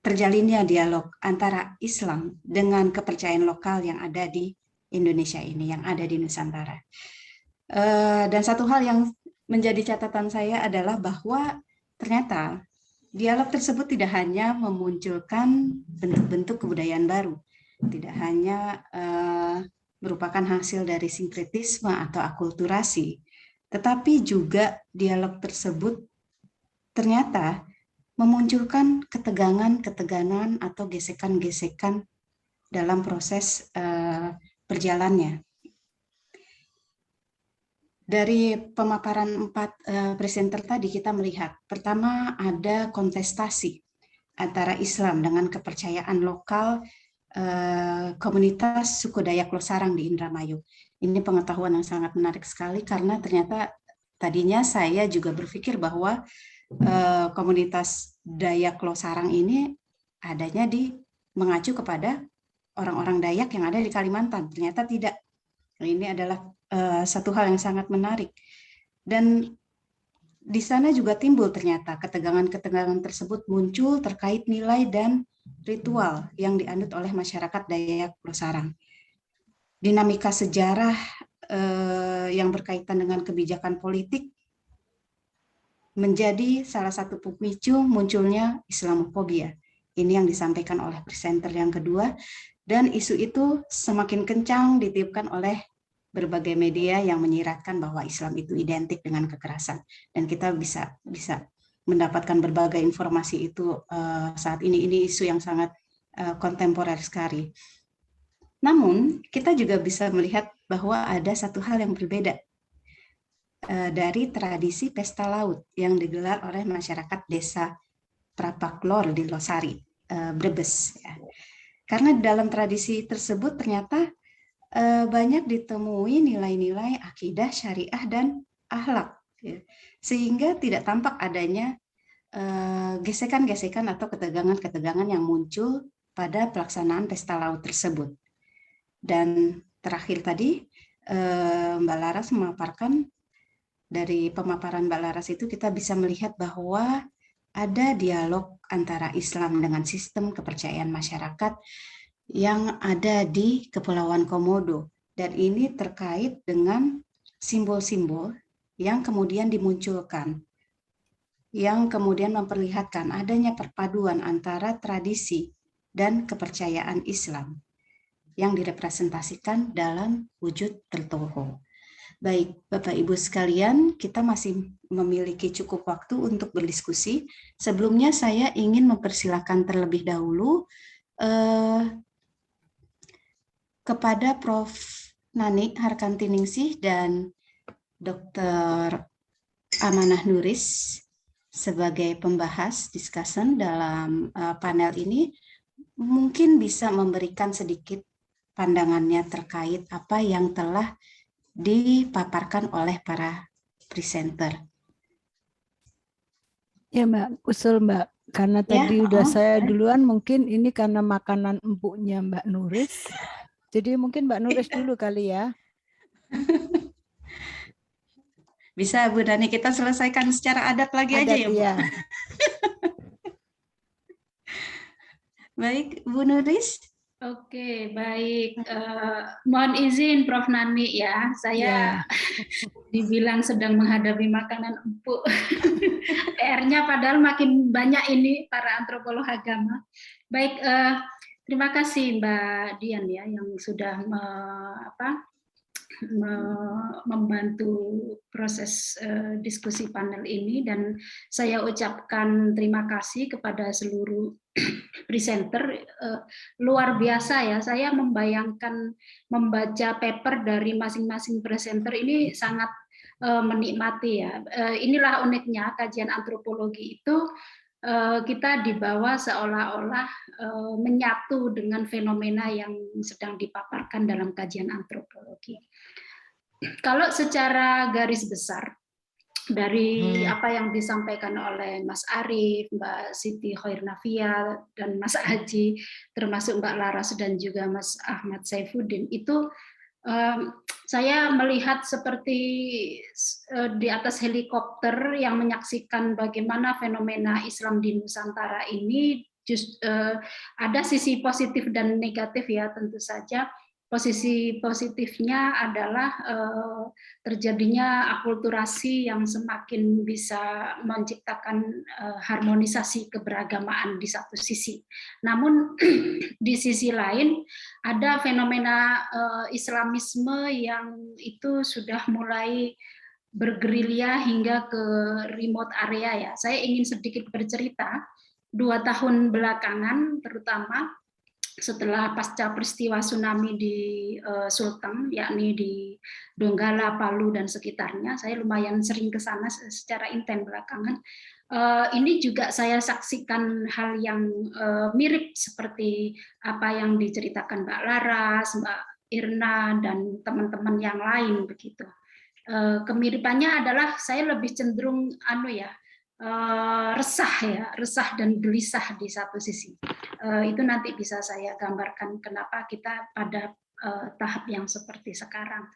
terjalinnya dialog antara Islam dengan kepercayaan lokal yang ada di Indonesia ini, yang ada di Nusantara. Dan satu hal yang menjadi catatan saya adalah bahwa ternyata dialog tersebut tidak hanya memunculkan bentuk-bentuk kebudayaan baru, tidak hanya merupakan hasil dari sinkretisme atau akulturasi, tetapi juga dialog tersebut ternyata memunculkan ketegangan-ketegangan atau gesekan-gesekan dalam proses berjalannya. Dari pemaparan 4 presenter tadi kita melihat, pertama ada kontestasi antara Islam dengan kepercayaan lokal komunitas suku Dayak Losarang di Indramayu. Ini pengetahuan yang sangat menarik sekali karena ternyata tadinya saya juga berpikir bahwa komunitas Dayak Losarang ini adanya mengacu kepada orang-orang Dayak yang ada di Kalimantan. Ternyata tidak. Ini adalah satu hal yang sangat menarik. Dan di sana juga timbul ternyata ketegangan-ketegangan tersebut muncul terkait nilai dan ritual yang dianut oleh masyarakat Dayak Losarang. Dinamika sejarah yang berkaitan dengan kebijakan politik menjadi salah satu pemicu munculnya Islamofobia. Ini yang disampaikan oleh presenter yang kedua. Dan isu itu semakin kencang ditiupkan oleh berbagai media yang menyiratkan bahwa Islam itu identik dengan kekerasan. Dan kita bisa mendapatkan berbagai informasi itu saat ini. Ini isu yang sangat kontemporer sekali. Namun, kita juga bisa melihat bahwa ada satu hal yang berbeda dari tradisi pesta laut yang digelar oleh masyarakat desa Prapaklor di Losari, Brebes. Ya. Karena dalam tradisi tersebut ternyata banyak ditemui nilai-nilai akidah, syariah, dan akhlak. Ya. Sehingga tidak tampak adanya gesekan-gesekan atau ketegangan-ketegangan yang muncul pada pelaksanaan pesta laut tersebut. Dan terakhir tadi Mbak Laras memaparkan, dari pemaparan Mbak Laras itu kita bisa melihat bahwa ada dialog antara Islam dengan sistem kepercayaan masyarakat yang ada di Kepulauan Komodo. Dan ini terkait dengan simbol-simbol yang kemudian dimunculkan, yang kemudian memperlihatkan adanya perpaduan antara tradisi dan kepercayaan Islam yang direpresentasikan dalam wujud tertoho. Baik, Bapak Ibu sekalian, kita masih memiliki cukup waktu untuk berdiskusi. Sebelumnya saya ingin mempersilahkan terlebih dahulu kepada Prof. Nani Harkantiningsih dan Dr. Amanah Nuris sebagai pembahas discussion dalam panel ini, mungkin bisa memberikan sedikit pandangannya terkait apa yang telah dipaparkan oleh para presenter. Ya Mbak, usul Mbak. Karena tadi udah saya duluan, mungkin ini karena makanan empuknya Mbak Nuris. Jadi mungkin Mbak Nuris dulu kali ya. Bisa Bu Dani, kita selesaikan secara adat lagi aja ya Bu. Ya. Baik, Bu Nuris. Oke, baik. Mohon izin Prof. Nani ya, saya dibilang sedang menghadapi makanan empuk. PR-nya padahal makin banyak ini para antropolog agama. Baik, terima kasih Mbak Dian ya yang sudah membantu proses diskusi panel ini, dan saya ucapkan terima kasih kepada seluruh presenter. Luar biasa ya, saya membayangkan membaca paper dari masing-masing presenter ini sangat menikmati ya. Inilah uniknya kajian antropologi itu, kita dibawa seolah-olah menyatu dengan fenomena yang sedang dipaparkan dalam kajian antropologi. Kalau secara garis besar dari apa yang disampaikan oleh Mas Arief, Mbak Siti Khairnafia, dan Mas Aji, termasuk Mbak Laras dan juga Mas Ahmad Saifuddin, itu saya melihat seperti di atas helikopter yang menyaksikan bagaimana fenomena Islam di Nusantara ini ada sisi positif dan negatif ya, tentu saja. Posisi positifnya adalah terjadinya akulturasi yang semakin bisa menciptakan harmonisasi keberagamaan di satu sisi. Namun di sisi lain ada fenomena Islamisme yang itu sudah mulai bergerilya hingga ke remote area ya. Saya ingin sedikit bercerita 2 tahun belakangan, terutama setelah pasca peristiwa tsunami di Sulteng, yakni di Donggala, Palu, dan sekitarnya, saya lumayan sering ke sana secara intens belakangan. Ini juga saya saksikan hal yang mirip seperti apa yang diceritakan Mbak Laras, Mbak Irna, dan teman-teman yang lain begitu. Kemiripannya adalah saya lebih cenderung resah dan gelisah di satu sisi. Itu nanti bisa saya gambarkan kenapa kita pada tahap yang seperti sekarang.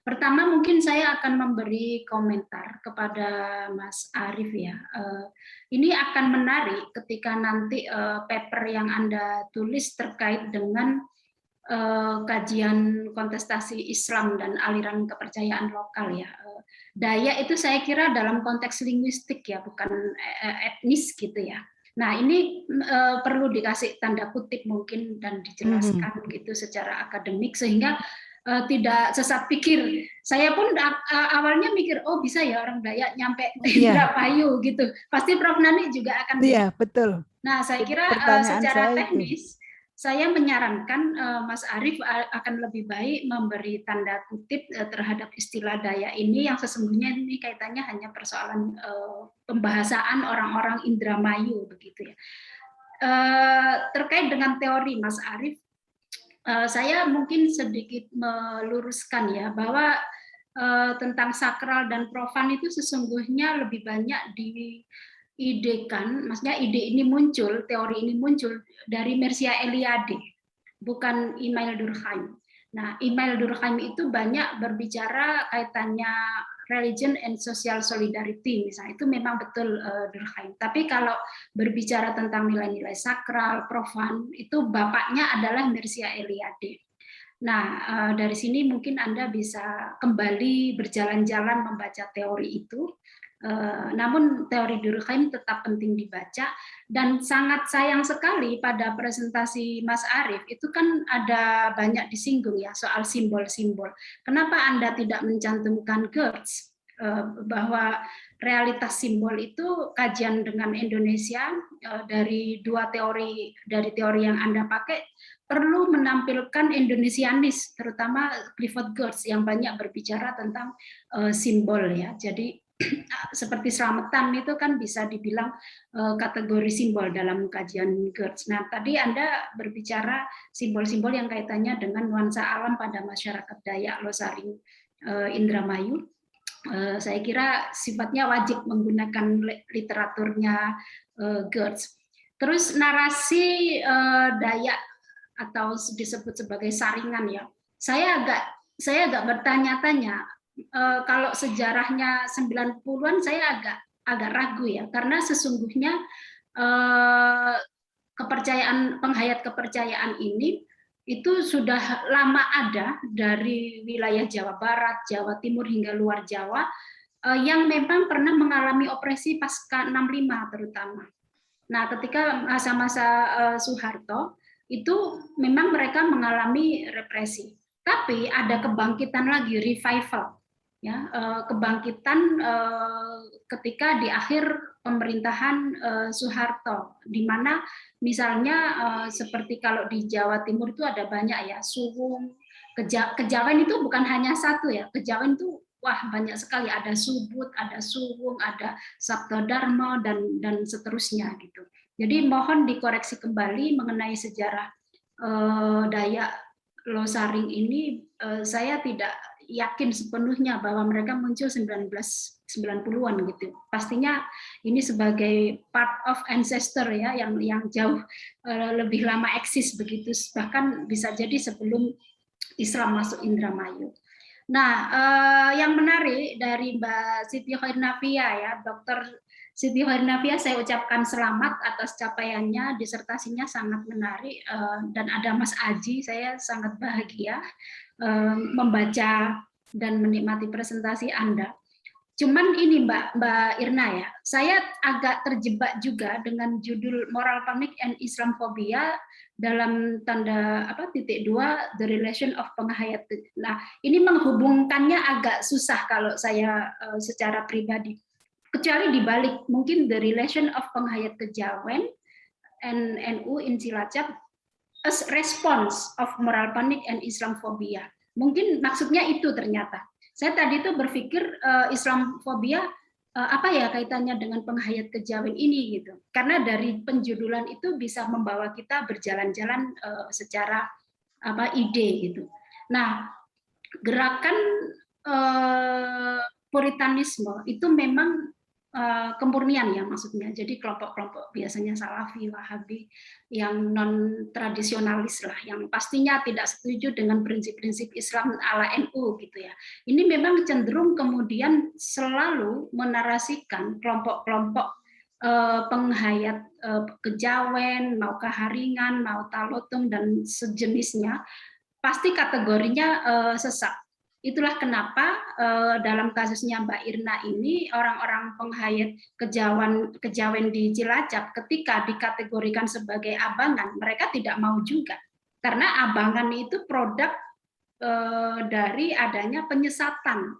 Pertama mungkin saya akan memberi komentar kepada Mas Arief ya. Ini akan menarik ketika nanti paper yang Anda tulis terkait dengan kajian kontestasi Islam dan aliran kepercayaan lokal ya. Daya itu saya kira dalam konteks linguistik ya, bukan etnis gitu ya. Nah ini perlu dikasih tanda kutip mungkin dan dijelaskan gitu secara akademik sehingga tidak sesat pikir. Saya pun awalnya mikir oh bisa ya orang Dayak nyampe Indramayu gitu. Pasti Prof Nani juga akan. Iya betul. Nah saya kira secara teknis saya menyarankan Mas Arief akan lebih baik memberi tanda kutip terhadap istilah Dayak ini yang sesungguhnya ini kaitannya hanya persoalan pembahasaan orang-orang Indramayu begitu ya. Terkait dengan teori Mas Arief, saya mungkin sedikit meluruskan ya bahwa tentang sakral dan profan itu sesungguhnya lebih banyak diidekan, maksudnya ide ini muncul, teori ini muncul dari Mircea Eliade, bukan Emile Durkheim. Nah, Emile Durkheim itu banyak berbicara kaitannya religion and social solidarity, misalnya itu memang betul Durkheim. Tapi kalau berbicara tentang nilai-nilai sakral, profan, itu bapaknya adalah Mircea Eliade. Nah, dari sini mungkin Anda bisa kembali berjalan-jalan membaca teori itu. Namun teori Durkheim tetap penting dibaca, dan sangat sayang sekali pada presentasi Mas Arief itu kan ada banyak disinggung ya soal simbol-simbol. Kenapa Anda tidak mencantumkan Geertz bahwa realitas simbol itu kajian dengan Indonesia dari teori yang Anda pakai perlu menampilkan Indonesianis, terutama Clifford Geertz yang banyak berbicara tentang simbol ya. Jadi seperti selamatan itu kan bisa dibilang kategori simbol dalam kajian Geertz. Nah, tadi Anda berbicara simbol-simbol yang kaitannya dengan nuansa alam pada masyarakat Dayak Losaring Indramayu. Saya kira sifatnya wajib menggunakan literaturnya Geertz. Terus narasi Dayak atau disebut sebagai saringan ya. Saya agak bertanya-tanya. Kalau sejarahnya 90-an saya agak ragu ya, karena sesungguhnya penghayat kepercayaan ini itu sudah lama ada dari wilayah Jawa Barat, Jawa Timur hingga luar Jawa yang memang pernah mengalami opresi pasca 65 terutama. Nah, ketika masa-masa Soeharto itu memang mereka mengalami represi. Tapi ada kebangkitan lagi, revival. Ya, kebangkitan ketika di akhir pemerintahan Soeharto, di mana misalnya seperti kalau di Jawa Timur itu ada banyak ya, Suwung, Kejawen itu bukan hanya satu ya, Kejawen itu wah banyak sekali, ada Subut, ada Suwung, ada Sabtodharma dan seterusnya gitu. Jadi mohon dikoreksi kembali mengenai sejarah Dayak Losaring ini, saya tidak yakin sepenuhnya bahwa mereka muncul 1990-an gitu. Pastinya ini sebagai part of ancestor ya yang jauh lebih lama eksis begitu, bahkan bisa jadi sebelum Islam masuk Indramayu. Nah, yang menarik dari Mbak Siti Khairnafiah ya, Dr. Siti Khairnafiah, saya ucapkan selamat atas capaiannya, disertasinya sangat menarik, dan ada Mas Aji, saya sangat bahagia membaca dan menikmati presentasi Anda. Cuman ini Mbak Irna ya, saya agak terjebak juga dengan judul Moral Panic and Islamophobia dalam tanda titik 2 the relation of penghayat. Nah, ini menghubungkannya agak susah kalau saya secara pribadi. Kecuali dibalik mungkin the relation of penghayat Kejawen and NU in Cilacap as response of moral panic and Islamophobia. Mungkin maksudnya itu ternyata. Saya tadi itu berpikir Islamophobia apa ya kaitannya dengan penghayat Kejawen ini gitu. Karena dari penjudulan itu bisa membawa kita berjalan-jalan secara ide gitu. Nah, gerakan Puritanisme itu memang kemurnian ya maksudnya. Jadi kelompok-kelompok biasanya Salafi, Wahabi yang non tradisionalis lah, yang pastinya tidak setuju dengan prinsip-prinsip Islam ala NU gitu ya. Ini memang cenderung kemudian selalu menarasikan kelompok-kelompok penghayat Kejawen, mau Kaharingan, mau Talutung dan sejenisnya, pasti kategorinya sesat. Itulah kenapa dalam kasusnya Mbak Irna ini orang-orang penghayat Kejawen di Cilacap ketika dikategorikan sebagai abangan, mereka tidak mau juga. Karena abangan itu produk dari adanya penyesatan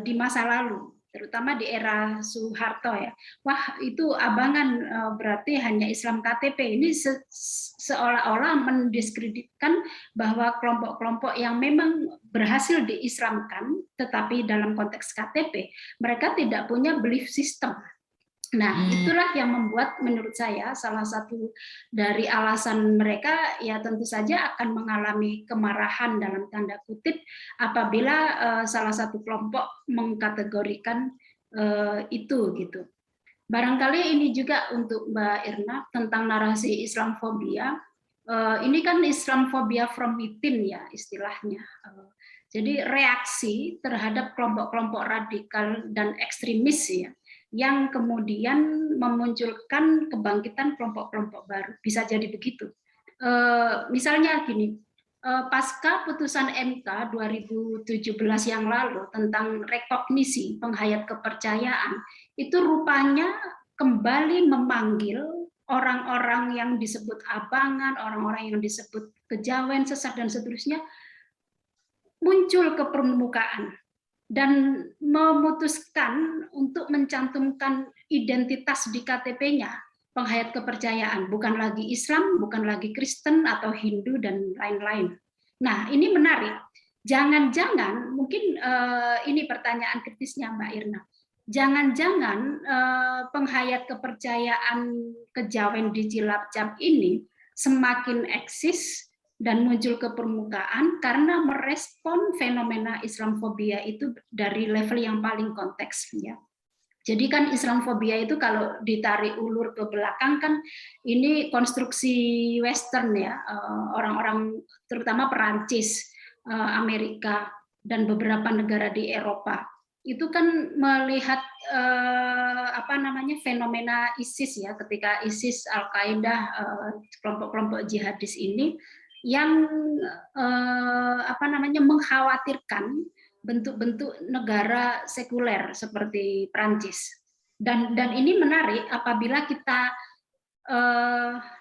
di masa lalu, terutama di era Soeharto ya. Wah, itu abangan berarti hanya Islam KTP. Ini seolah-olah mendiskreditkan bahwa kelompok-kelompok yang memang berhasil diislamkan, tetapi dalam konteks KTP, mereka tidak punya belief system. Nah, itulah yang membuat menurut saya salah satu dari alasan mereka ya tentu saja akan mengalami kemarahan dalam tanda kutip apabila salah satu kelompok mengkategorikan itu gitu. Barangkali ini juga untuk Mbak Irna tentang narasi Islamophobia. Ini kan Islamophobia from within ya istilahnya. Jadi reaksi terhadap kelompok-kelompok radikal dan ekstremis ya, yang kemudian memunculkan kebangkitan kelompok-kelompok baru. Bisa jadi begitu. Misalnya gini, pasca putusan MK 2017 yang lalu tentang rekognisi penghayat kepercayaan, itu rupanya kembali memanggil orang-orang yang disebut abangan, orang-orang yang disebut kejawen, sesat, dan seterusnya, muncul ke permukaan dan memutuskan untuk mencantumkan identitas di KTP-nya penghayat kepercayaan, bukan lagi Islam, bukan lagi Kristen atau Hindu dan lain-lain. Nah, ini menarik. Jangan-jangan, mungkin ini pertanyaan kritisnya Mbak Irna. Jangan-jangan penghayat kepercayaan kejawen di Cilacap ini semakin eksis dan muncul ke permukaan karena merespon fenomena Islamfobia itu dari level yang paling konteks, ya. Jadi kan Islamfobia itu kalau ditarik ulur ke belakang kan ini konstruksi Western, ya, orang-orang terutama Perancis, Amerika, dan beberapa negara di Eropa itu kan melihat fenomena ISIS, ya, ketika ISIS, Al-Qaeda, kelompok-kelompok jihadis ini yang mengkhawatirkan bentuk-bentuk negara sekuler seperti Prancis. Dan ini menarik apabila kita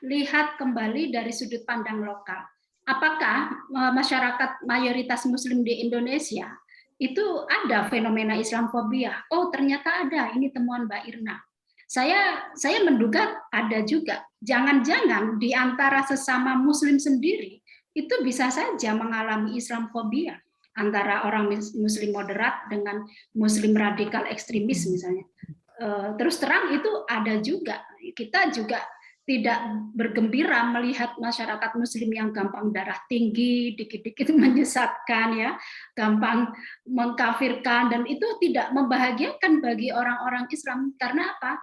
lihat kembali dari sudut pandang lokal. Apakah masyarakat mayoritas Muslim di Indonesia itu ada fenomena Islamfobia? Oh, ternyata ada. Ini temuan Mbak Irna. Saya menduga ada juga. Jangan-jangan di antara sesama Muslim sendiri itu bisa saja mengalami Islamfobia, antara orang Muslim moderat dengan Muslim radikal ekstremis misalnya. Terus terang itu ada juga. Kita juga tidak bergembira melihat masyarakat Muslim yang gampang darah tinggi, dikit-dikit menyesatkan, ya, gampang mengkafirkan, dan itu tidak membahagiakan bagi orang-orang Islam. Karena apa?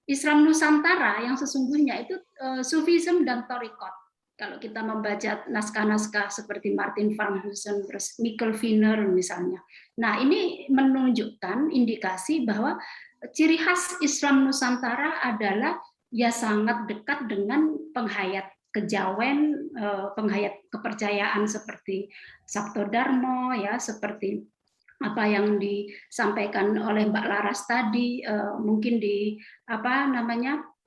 Islam Nusantara yang sesungguhnya itu Sufisme dan Thorikot. Kalau kita membaca naskah-naskah seperti Martin van Husen, terus Mikkel Wiener misalnya. Nah, ini menunjukkan indikasi bahwa ciri khas Islam Nusantara adalah ya sangat dekat dengan penghayat kejawen, penghayat kepercayaan seperti Sabto Darmo, ya, seperti apa yang disampaikan oleh Mbak Laras tadi, mungkin di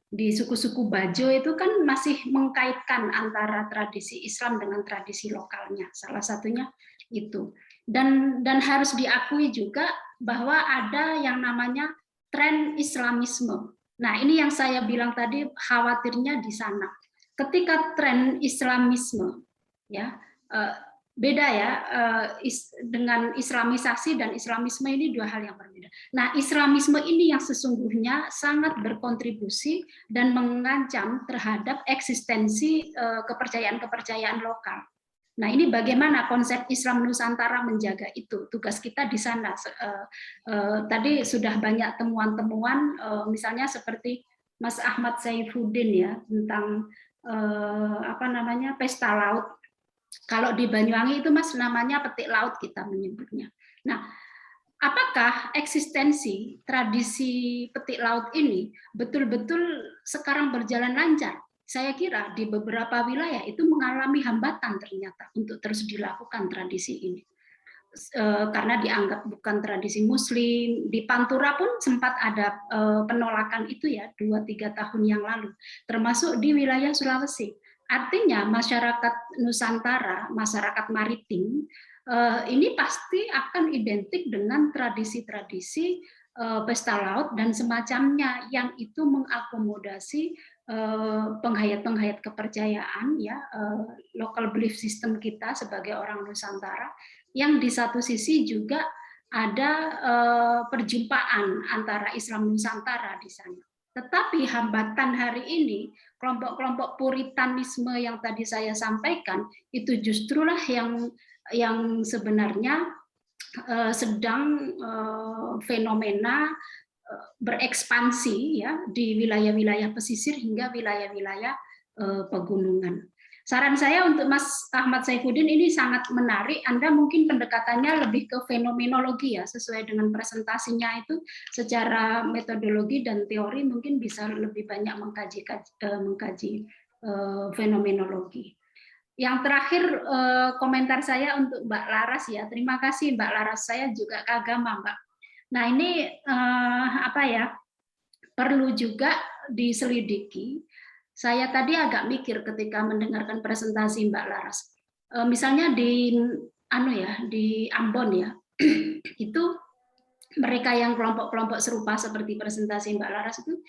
di suku-suku Bajo itu kan masih mengkaitkan antara tradisi Islam dengan tradisi lokalnya. Salah satunya itu. Dan harus diakui juga bahwa ada yang namanya tren Islamisme. Nah, ini yang saya bilang tadi, khawatirnya di sana. Ketika tren Islamisme, ya, beda ya, dengan Islamisasi dan Islamisme ini dua hal yang berbeda. Nah, Islamisme ini yang sesungguhnya sangat berkontribusi dan mengancam terhadap eksistensi kepercayaan-kepercayaan lokal. Nah, ini bagaimana konsep Islam Nusantara menjaga itu? Tugas kita di sana. Tadi sudah banyak temuan-temuan, misalnya seperti Mas Ahmad Saifuddin, ya, tentang pesta laut. Kalau di Banyuwangi itu, Mas, namanya petik laut kita menyebutnya. Nah, apakah eksistensi tradisi petik laut ini betul-betul sekarang berjalan lancar? Saya kira di beberapa wilayah itu mengalami hambatan ternyata untuk terus dilakukan tradisi ini. Karena dianggap bukan tradisi Muslim. Di Pantura pun sempat ada penolakan itu, ya, 2-3 tahun yang lalu, termasuk di wilayah Sulawesi. Artinya masyarakat Nusantara, masyarakat maritim, ini pasti akan identik dengan tradisi-tradisi pesta laut dan semacamnya yang itu mengakomodasi penghayat-penghayat kepercayaan, ya, local belief system kita sebagai orang Nusantara, yang di satu sisi juga ada perjumpaan antara Islam Nusantara di sana. Tetapi hambatan hari ini, kelompok-kelompok puritanisme yang tadi saya sampaikan, itu justrulah yang sebenarnya sedang fenomena berekspansi, ya, di wilayah-wilayah pesisir hingga wilayah-wilayah pegunungan. Saran saya untuk Mas Ahmad Saifuddin ini sangat menarik. Anda mungkin pendekatannya lebih ke fenomenologi, ya, sesuai dengan presentasinya itu secara metodologi dan teori mungkin bisa lebih banyak mengkaji fenomenologi. yang terakhir komentar saya untuk Mbak Laras ya. Terima kasih Mbak Laras, saya juga keagama Mbak. Nah ini apa ya, perlu juga diselidiki. Saya tadi agak mikir ketika mendengarkan presentasi Mbak Laras. Misalnya di di Ambon ya, itu mereka yang kelompok-kelompok serupa seperti presentasi Mbak Laras itu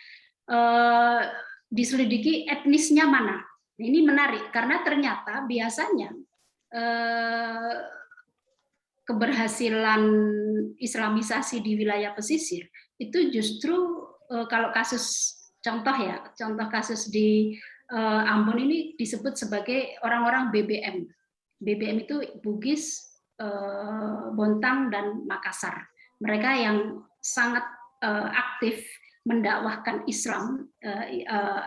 diselidiki etnisnya mana. Ini menarik karena ternyata biasanya keberhasilan Islamisasi di wilayah pesisir itu justru kalau kasus contoh kasus di Ambon ini disebut sebagai orang-orang BBM. BBM itu Bugis, Bontang, dan Makassar. Mereka yang sangat aktif mendakwahkan Islam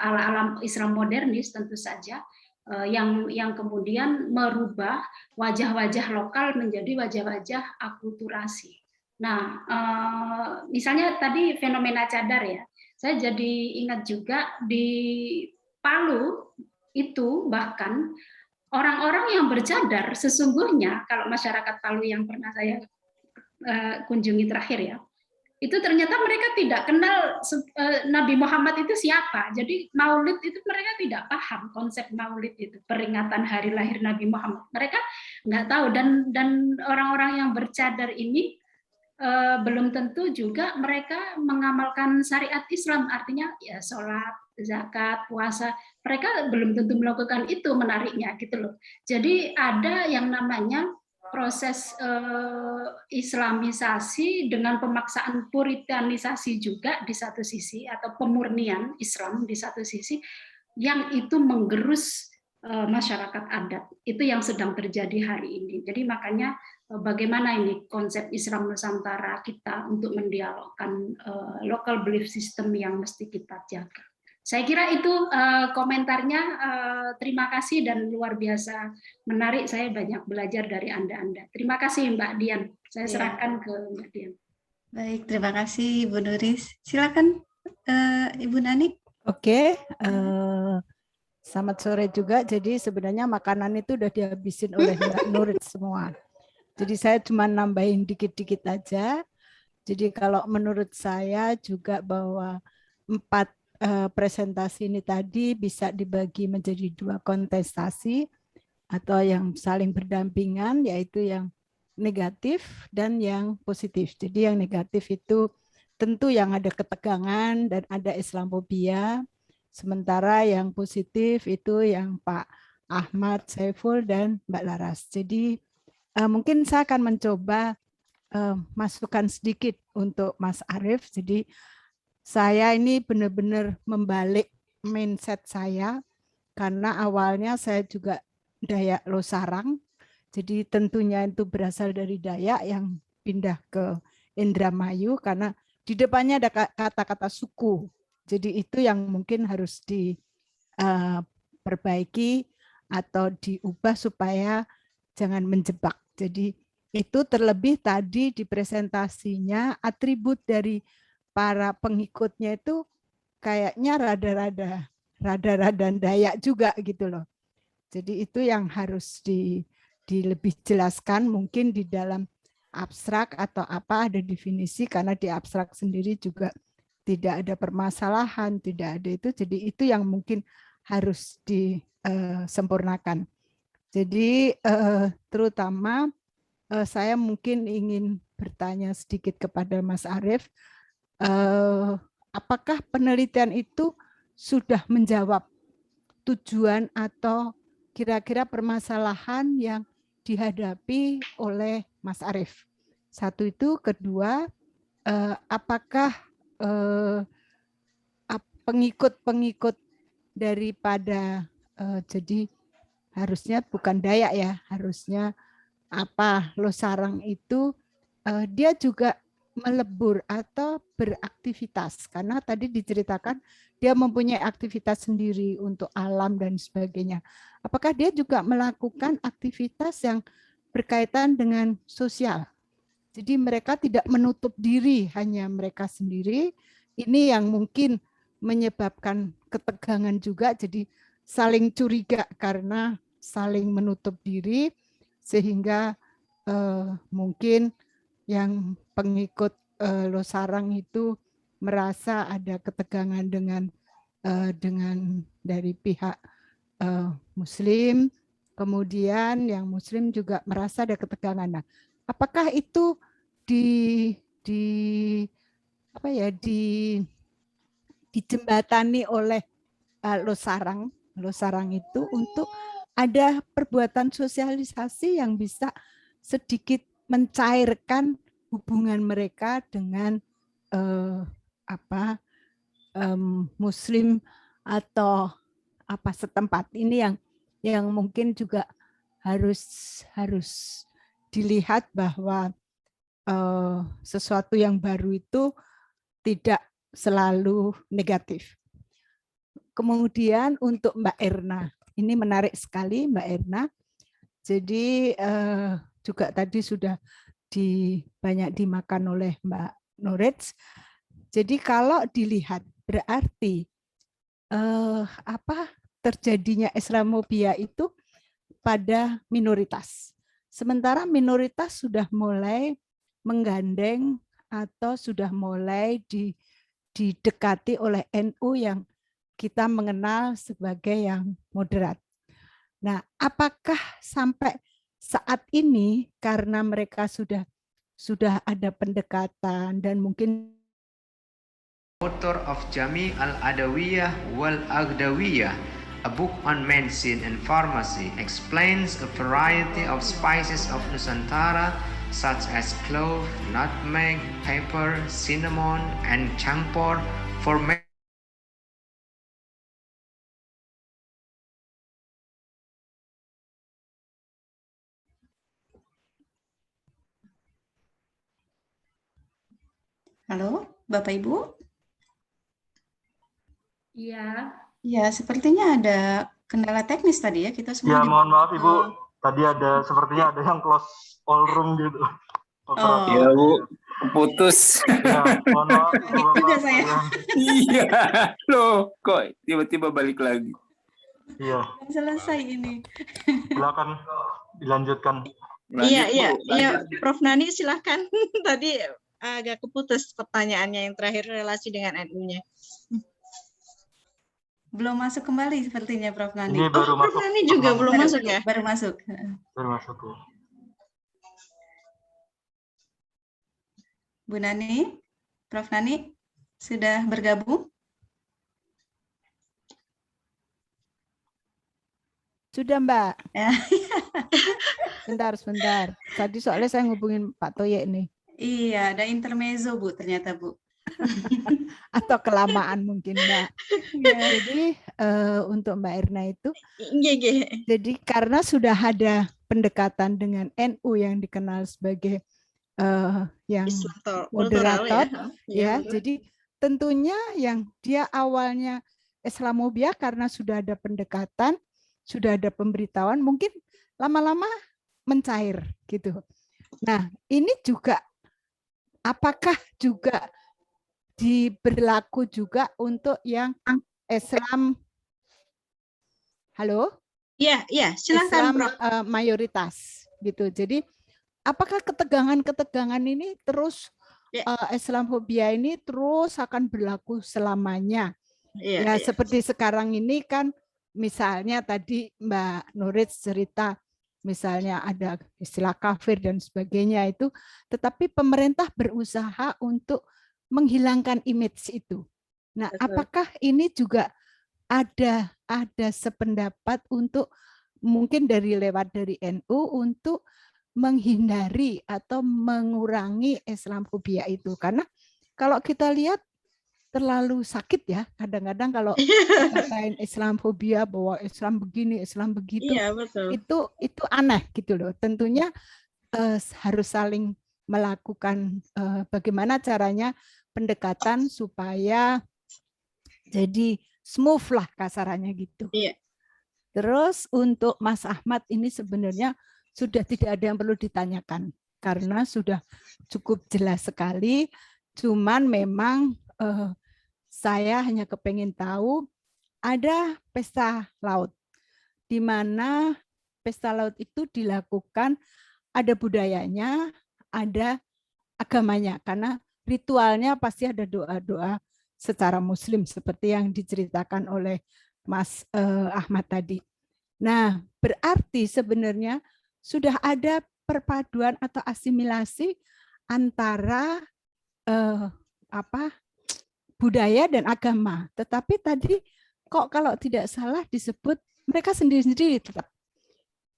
ala Islam modernis tentu saja, yang kemudian merubah wajah-wajah lokal menjadi wajah-wajah akulturasi. Nah, misalnya tadi fenomena cadar ya, saya jadi ingat juga di Palu itu bahkan orang-orang yang bercadar sesungguhnya, kalau masyarakat Palu yang pernah saya kunjungi terakhir ya, itu ternyata mereka tidak kenal Nabi Muhammad itu siapa. Jadi Maulid itu mereka tidak paham konsep Maulid itu, peringatan hari lahir Nabi Muhammad. Mereka nggak tahu, dan orang-orang yang bercadar ini belum tentu juga mereka mengamalkan syariat Islam, artinya ya sholat, zakat, puasa. Mereka belum tentu melakukan itu, menariknya gitu loh. Jadi ada yang namanya proses Islamisasi dengan pemaksaan puritanisasi juga di satu sisi, atau pemurnian Islam di satu sisi, yang itu menggerus masyarakat adat. Itu yang sedang terjadi hari ini. Jadi makanya bagaimana ini konsep Islam Nusantara kita untuk mendialogkan local belief system yang mesti kita jaga. Saya kira itu komentarnya. Terima kasih dan luar biasa menarik. Saya banyak belajar dari Anda. Terima kasih Mbak Dian. Saya serahkan ke Mbak Dian. Baik, terima kasih Ibu Nuris. Silakan Ibu Nani. Oke, selamat sore juga. Jadi sebenarnya makanan itu udah dihabisin oleh Mbak Nuris semua. Jadi saya cuma nambahin dikit-dikit aja. Jadi kalau menurut saya juga bahwa 4 presentasi ini tadi bisa dibagi menjadi 2 kontestasi atau yang saling berdampingan, yaitu yang negatif dan yang positif. Jadi yang negatif itu tentu yang ada ketegangan dan ada Islamofobia, sementara yang positif itu yang Pak Ahmad Saiful dan Mbak Laras. Jadi mungkin saya akan mencoba masukan sedikit untuk Mas Arief. Jadi saya ini benar-benar membalik mindset saya, karena awalnya saya juga Dayak Losarang, jadi tentunya itu berasal dari Dayak yang pindah ke Indramayu, karena di depannya ada kata-kata suku. Jadi itu yang mungkin harus diperbaiki atau diubah supaya jangan menjebak. Jadi itu terlebih tadi di presentasinya atribut dari para pengikutnya itu kayaknya rada-rada Dayak juga gitu loh. Jadi itu yang harus lebih jelaskan, mungkin di dalam abstrak atau apa ada definisi, karena di abstrak sendiri juga tidak ada permasalahan, tidak ada itu. Jadi itu yang mungkin harus disempurnakan. Jadi terutama saya mungkin ingin bertanya sedikit kepada Mas Arief, apakah penelitian itu sudah menjawab tujuan atau kira-kira permasalahan yang dihadapi oleh Mas Arief? Satu itu. Kedua, apakah pengikut-pengikut daripada jadi harusnya bukan Dayak ya, harusnya Losarang itu dia juga melebur atau beraktivitas, karena tadi diceritakan dia mempunyai aktivitas sendiri untuk alam dan sebagainya. Apakah dia juga melakukan aktivitas yang berkaitan dengan sosial? Jadi mereka tidak menutup diri hanya mereka sendiri. Ini yang mungkin menyebabkan ketegangan juga, jadi saling curiga karena saling menutup diri sehingga mungkin yang pengikut Losarang itu merasa ada ketegangan dengan dari pihak Muslim, kemudian yang Muslim juga merasa ada ketegangan. Nah, apakah itu dijembatani oleh Losarang itu untuk ada perbuatan sosialisasi yang bisa sedikit mencairkan hubungan mereka dengan Muslim atau setempat. Ini yang mungkin juga harus dilihat bahwa sesuatu yang baru itu tidak selalu negatif. Kemudian untuk Mbak Erna, ini menarik sekali Mbak Erna. Jadi juga tadi sudah banyak dimakan oleh Mbak Nuritz. Jadi kalau dilihat berarti terjadinya Islamofobia itu pada minoritas. Sementara minoritas sudah mulai menggandeng atau sudah mulai didekati oleh NU yang kita mengenal sebagai yang moderat. Nah, apakah sampai saat ini karena mereka sudah ada pendekatan dan mungkin author of Jami' al-Adawiyah wal-Aghdawiyah, a book on medicine and pharmacy, explains a variety of spices of Nusantara such as clove, nutmeg, pepper, cinnamon, and champor for Halo, Bapak Ibu? Iya. Ya, sepertinya ada kendala teknis tadi ya, kita semua. Ya, mohon maaf Ibu, tadi sepertinya ada yang close all room gitu. Iya Bu, putus. Ya, mohon maaf Ibu, juga saya. Iya, loh kok tiba-tiba balik lagi. Iya. Selesai ini. Silakan dilanjutkan. Iya, Prof. Nani silakan. Tadi agak keputus pertanyaannya yang terakhir relasi dengan NU-nya. Belum masuk kembali sepertinya Prof. Nani. Ini baru Prof. Nani juga belum masuk ya? Baru masuk. Baru masuk ya. Bu Nani, Prof. Nani sudah bergabung? Sudah Mbak. Sebentar. Tadi soalnya saya ngubungin Pak Toye nih. Iya, ada intermezzo Bu ternyata Bu. Atau kelamaan mungkin Mbak. Ya, jadi untuk Mbak Erna itu, jadi karena sudah ada pendekatan dengan NU yang dikenal sebagai yang moderator, ya, jadi tentunya yang dia awalnya Islamofobia karena sudah ada pendekatan, sudah ada pemberitahuan, mungkin lama-lama mencair gitu. Nah, ini juga apakah juga diberlaku juga untuk yang Islam? Halo? Iya, silakan Islam mayoritas gitu. Jadi apakah ketegangan ini terus Islamofobia ini terus akan berlaku selamanya? Ya, seperti sekarang ini kan misalnya tadi Mbak Nuritz cerita misalnya ada istilah kafir dan sebagainya itu, tetapi pemerintah berusaha untuk menghilangkan image itu. Nah, apakah ini juga ada sependapat untuk mungkin lewat dari NU untuk menghindari atau mengurangi Islamofobia itu? Karena kalau kita lihat terlalu sakit ya, kadang-kadang kalau katain Islamofobia bahwa Islam begini, Islam begitu, itu aneh gitu loh. Tentunya harus saling melakukan bagaimana caranya pendekatan supaya jadi smooth lah kasarannya gitu. Terus untuk Mas Ahmad ini sebenarnya sudah tidak ada yang perlu ditanyakan karena sudah cukup jelas sekali. Cuman memang saya hanya kepengen tahu ada pesta laut di mana pesta laut itu dilakukan ada budayanya, ada agamanya, karena ritualnya pasti ada doa-doa secara Muslim seperti yang diceritakan oleh Mas Ahmad tadi. Nah, berarti sebenarnya sudah ada perpaduan atau asimilasi antara budaya dan agama. Tetapi tadi kok kalau tidak salah disebut mereka sendiri-sendiri tetap.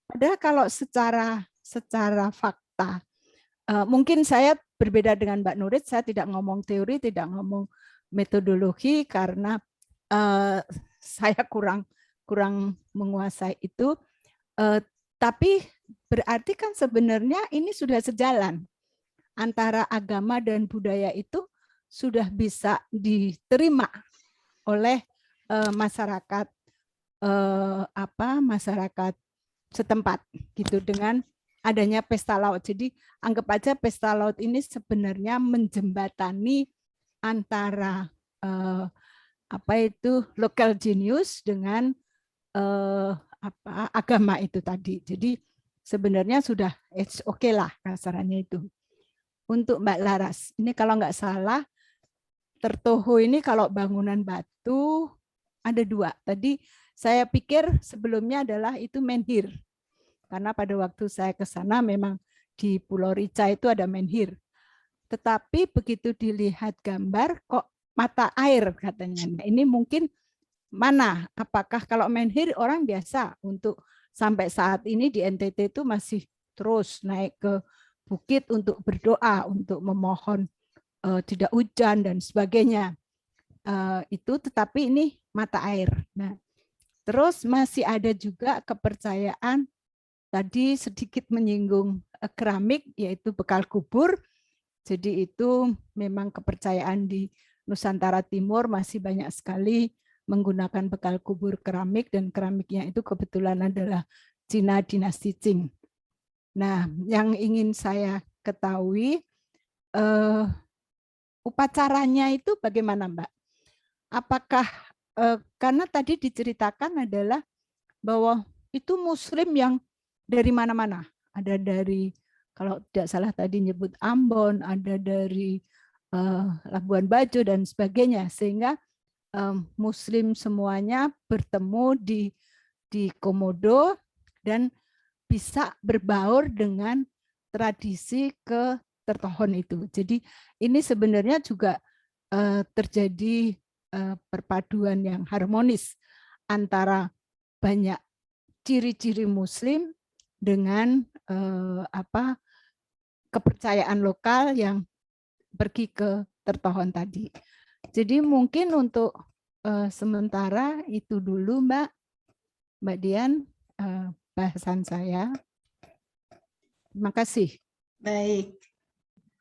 Padahal kalau secara fakta, mungkin saya berbeda dengan Mbak Nurit, saya tidak ngomong teori, tidak ngomong metodologi karena saya kurang menguasai itu. Tapi berarti kan sebenarnya ini sudah sejalan antara agama dan budaya itu sudah bisa diterima oleh masyarakat masyarakat setempat gitu dengan adanya pesta laut. Jadi anggap aja pesta laut ini sebenarnya menjembatani antara local genius dengan agama itu tadi. Jadi sebenarnya sudah oke lah kasarannya itu. Untuk Mbak Laras, ini kalau nggak salah tertoho ini kalau bangunan batu ada 2. Tadi saya pikir sebelumnya adalah itu menhir. Karena pada waktu saya ke sana memang di Pulau Rica itu ada menhir. Tetapi begitu dilihat gambar kok mata air katanya. Nah, ini mungkin mana? Apakah kalau menhir orang biasa untuk sampai saat ini di NTT itu masih terus naik ke bukit untuk berdoa, untuk memohon tidak hujan dan sebagainya. Itu tetapi ini mata air. Nah, terus masih ada juga kepercayaan tadi sedikit menyinggung keramik yaitu bekal kubur. Jadi itu memang kepercayaan di Nusantara Timur masih banyak sekali menggunakan bekal kubur keramik dan keramiknya itu kebetulan adalah Cina dinasti Qing. Nah, yang ingin saya ketahui upacaranya itu bagaimana, Mbak? Apakah karena tadi diceritakan adalah bahwa itu Muslim yang dari mana-mana, ada dari kalau tidak salah tadi nyebut Ambon, ada dari Labuan Bajo dan sebagainya, sehingga Muslim semuanya bertemu di Komodo dan bisa berbaur dengan tradisi ketertohon itu. Jadi ini sebenarnya juga terjadi perpaduan yang harmonis antara banyak ciri-ciri Muslim dengan kepercayaan lokal yang pergi ke tertohon tadi. Jadi mungkin untuk sementara itu dulu Mbak Dian bahasan saya. Terima kasih. Baik,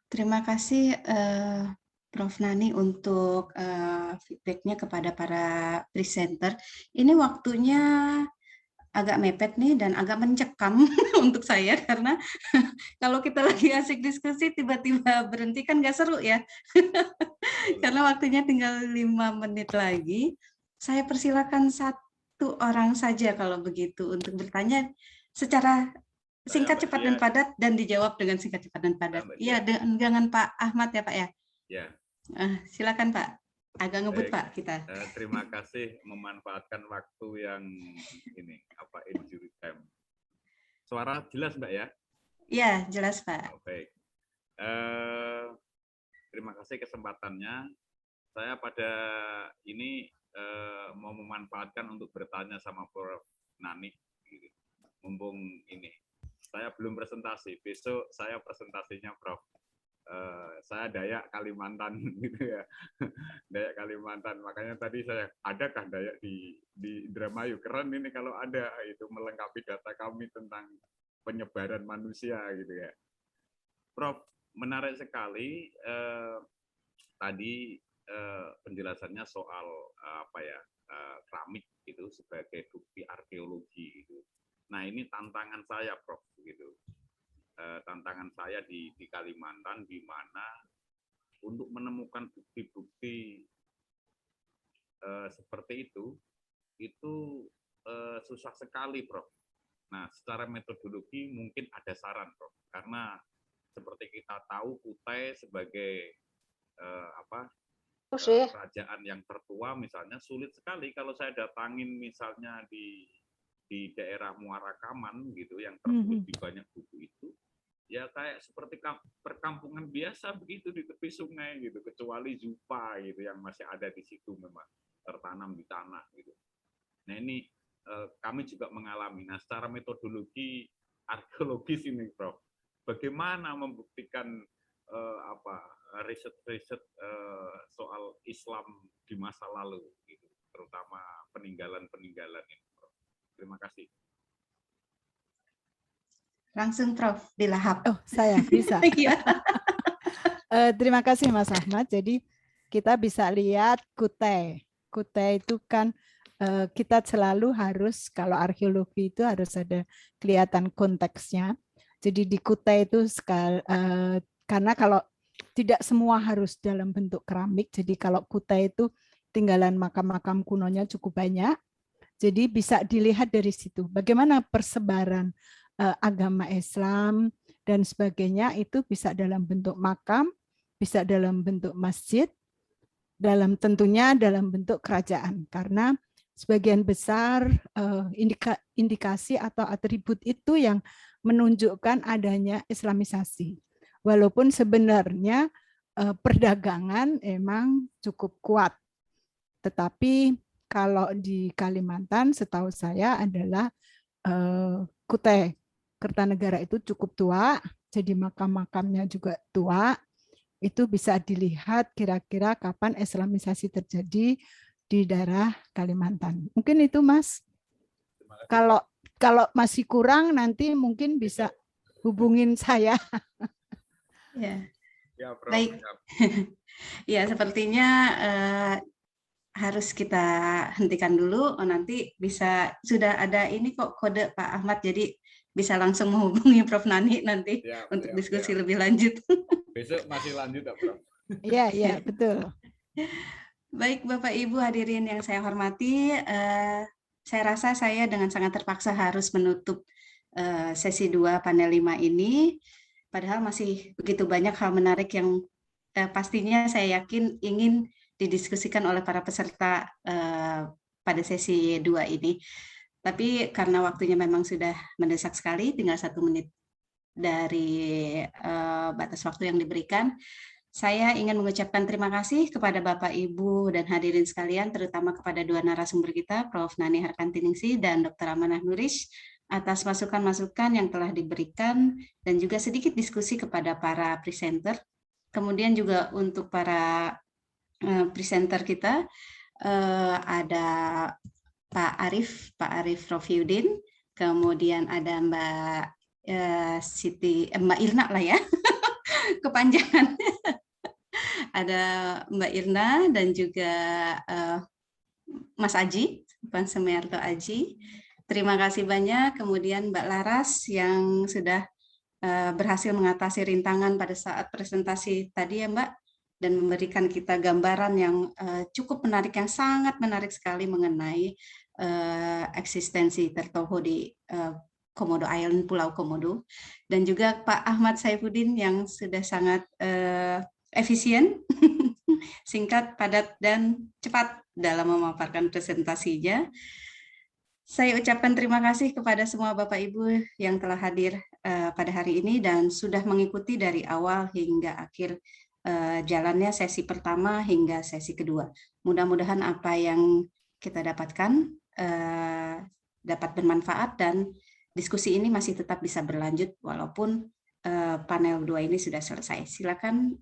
terima kasih Prof. Nani untuk feedback-nya kepada para presenter. Ini waktunya agak mepet nih dan agak mencekam untuk saya karena kalau kita lagi asik diskusi tiba-tiba berhenti kan nggak seru ya. Karena waktunya tinggal 5 menit lagi. Saya persilakan 1 orang saja kalau begitu untuk bertanya secara singkat, cepat, dan padat dan dijawab dengan singkat, cepat, dan padat. Iya, dengan Pak Ahmad ya Pak ya? Ya. Silakan Pak. Agak ngebut Pak kita. Terima kasih memanfaatkan waktu yang ini injury time. Suara jelas Mbak ya? Iya, jelas Pak. Baik. Terima kasih kesempatannya. Saya pada ini mau memanfaatkan untuk bertanya sama Prof. Nani. Mumpung ini. Saya belum presentasi. Besok saya presentasinya Prof. Saya Dayak Kalimantan gitu ya. Dayak Kalimantan. Makanya tadi saya adakah Dayak di Indramayu? Keren ini kalau ada itu melengkapi data kami tentang penyebaran manusia gitu ya. Prof, menarik sekali tadi penjelasannya soal keramik itu sebagai bukti arkeologi gitu. Nah, ini tantangan saya Prof gitu. Tantangan saya di Kalimantan di mana untuk menemukan bukti-bukti seperti itu susah sekali Prof. Nah, secara metodologi mungkin ada saran, Prof. Karena seperti kita tahu Kutai sebagai kerajaan yang tertua misalnya, sulit sekali kalau saya datangin misalnya di daerah Muara Kaman gitu yang tertulis di banyak buku itu, ya kayak seperti perkampungan biasa begitu di tepi sungai gitu, kecuali Zupa gitu yang masih ada di situ memang tertanam di tanah gitu. Nah ini kami juga mengalami. Nah secara metodologi arkeologis ini, Prof, bagaimana membuktikan riset-riset soal Islam di masa lalu, gitu, terutama peninggalan-peninggalan ini, Prof. Terima kasih. Langsung Prof, dilahap. Oh, saya bisa. Terima kasih Mas Ahmad. Jadi kita bisa lihat Kutai. Kutai itu kan kita selalu harus, kalau arkeologi itu harus ada kelihatan konteksnya. Jadi di Kutai itu karena kalau tidak semua harus dalam bentuk keramik, jadi kalau Kutai itu tinggalan makam-makam kunonya cukup banyak, jadi bisa dilihat dari situ bagaimana persebaran agama Islam dan sebagainya, itu bisa dalam bentuk makam, bisa dalam bentuk masjid, tentunya dalam bentuk kerajaan, karena sebagian besar indikasi atau atribut itu yang menunjukkan adanya Islamisasi. Walaupun sebenarnya perdagangan emang cukup kuat. Tetapi kalau di Kalimantan setahu saya adalah Kutai Kertanegara itu cukup tua, jadi makam-makamnya juga tua. Itu bisa dilihat kira-kira kapan Islamisasi terjadi di daerah Kalimantan. Mungkin itu Mas. Kalau masih kurang nanti mungkin bisa hubungin saya. Ya, Prof. Baik. Ya, sepertinya harus kita hentikan dulu. Nanti bisa sudah ada ini kok kode Pak Ahmad, jadi bisa langsung menghubungi Prof. Nani nanti untuk diskusi lebih lanjut. Besok masih lanjut ya, Prof. Iya, betul. Baik Bapak Ibu hadirin yang saya hormati, saya rasa saya dengan sangat terpaksa harus menutup sesi 2 panel 5 ini. Padahal masih begitu banyak hal menarik yang pastinya saya yakin ingin didiskusikan oleh para peserta pada sesi 2 ini. Tapi karena waktunya memang sudah mendesak sekali, tinggal 1 menit dari batas waktu yang diberikan, saya ingin mengucapkan terima kasih kepada Bapak, Ibu, dan hadirin sekalian, terutama kepada 2 narasumber kita, Prof. Nani Harkantiningsih dan Dr. Amanah Nurish, atas masukan-masukan yang telah diberikan, dan juga sedikit diskusi kepada para presenter. Kemudian juga untuk para presenter kita, ada Pak Arif Rofiuddin, kemudian ada Mbak Mbak Irna lah ya, kepanjangan. Ada Mbak Irna dan juga Mas Aji, Pak Sumiarto Aji. Terima kasih banyak. Kemudian Mbak Laras yang sudah berhasil mengatasi rintangan pada saat presentasi tadi ya Mbak, dan memberikan kita gambaran yang cukup menarik, yang sangat menarik sekali mengenai eksistensi Tertoho di Komodo Island, Pulau Komodo. Dan juga Pak Ahmad Saifuddin yang sudah sangat efisien, singkat, padat, dan cepat dalam memaparkan presentasinya. Saya ucapkan terima kasih kepada semua Bapak Ibu yang telah hadir pada hari ini dan sudah mengikuti dari awal hingga akhir jalannya sesi pertama hingga sesi kedua. Mudah-mudahan apa yang kita dapatkan dapat bermanfaat dan diskusi ini masih tetap bisa berlanjut walaupun panel 2 ini sudah selesai. Silakan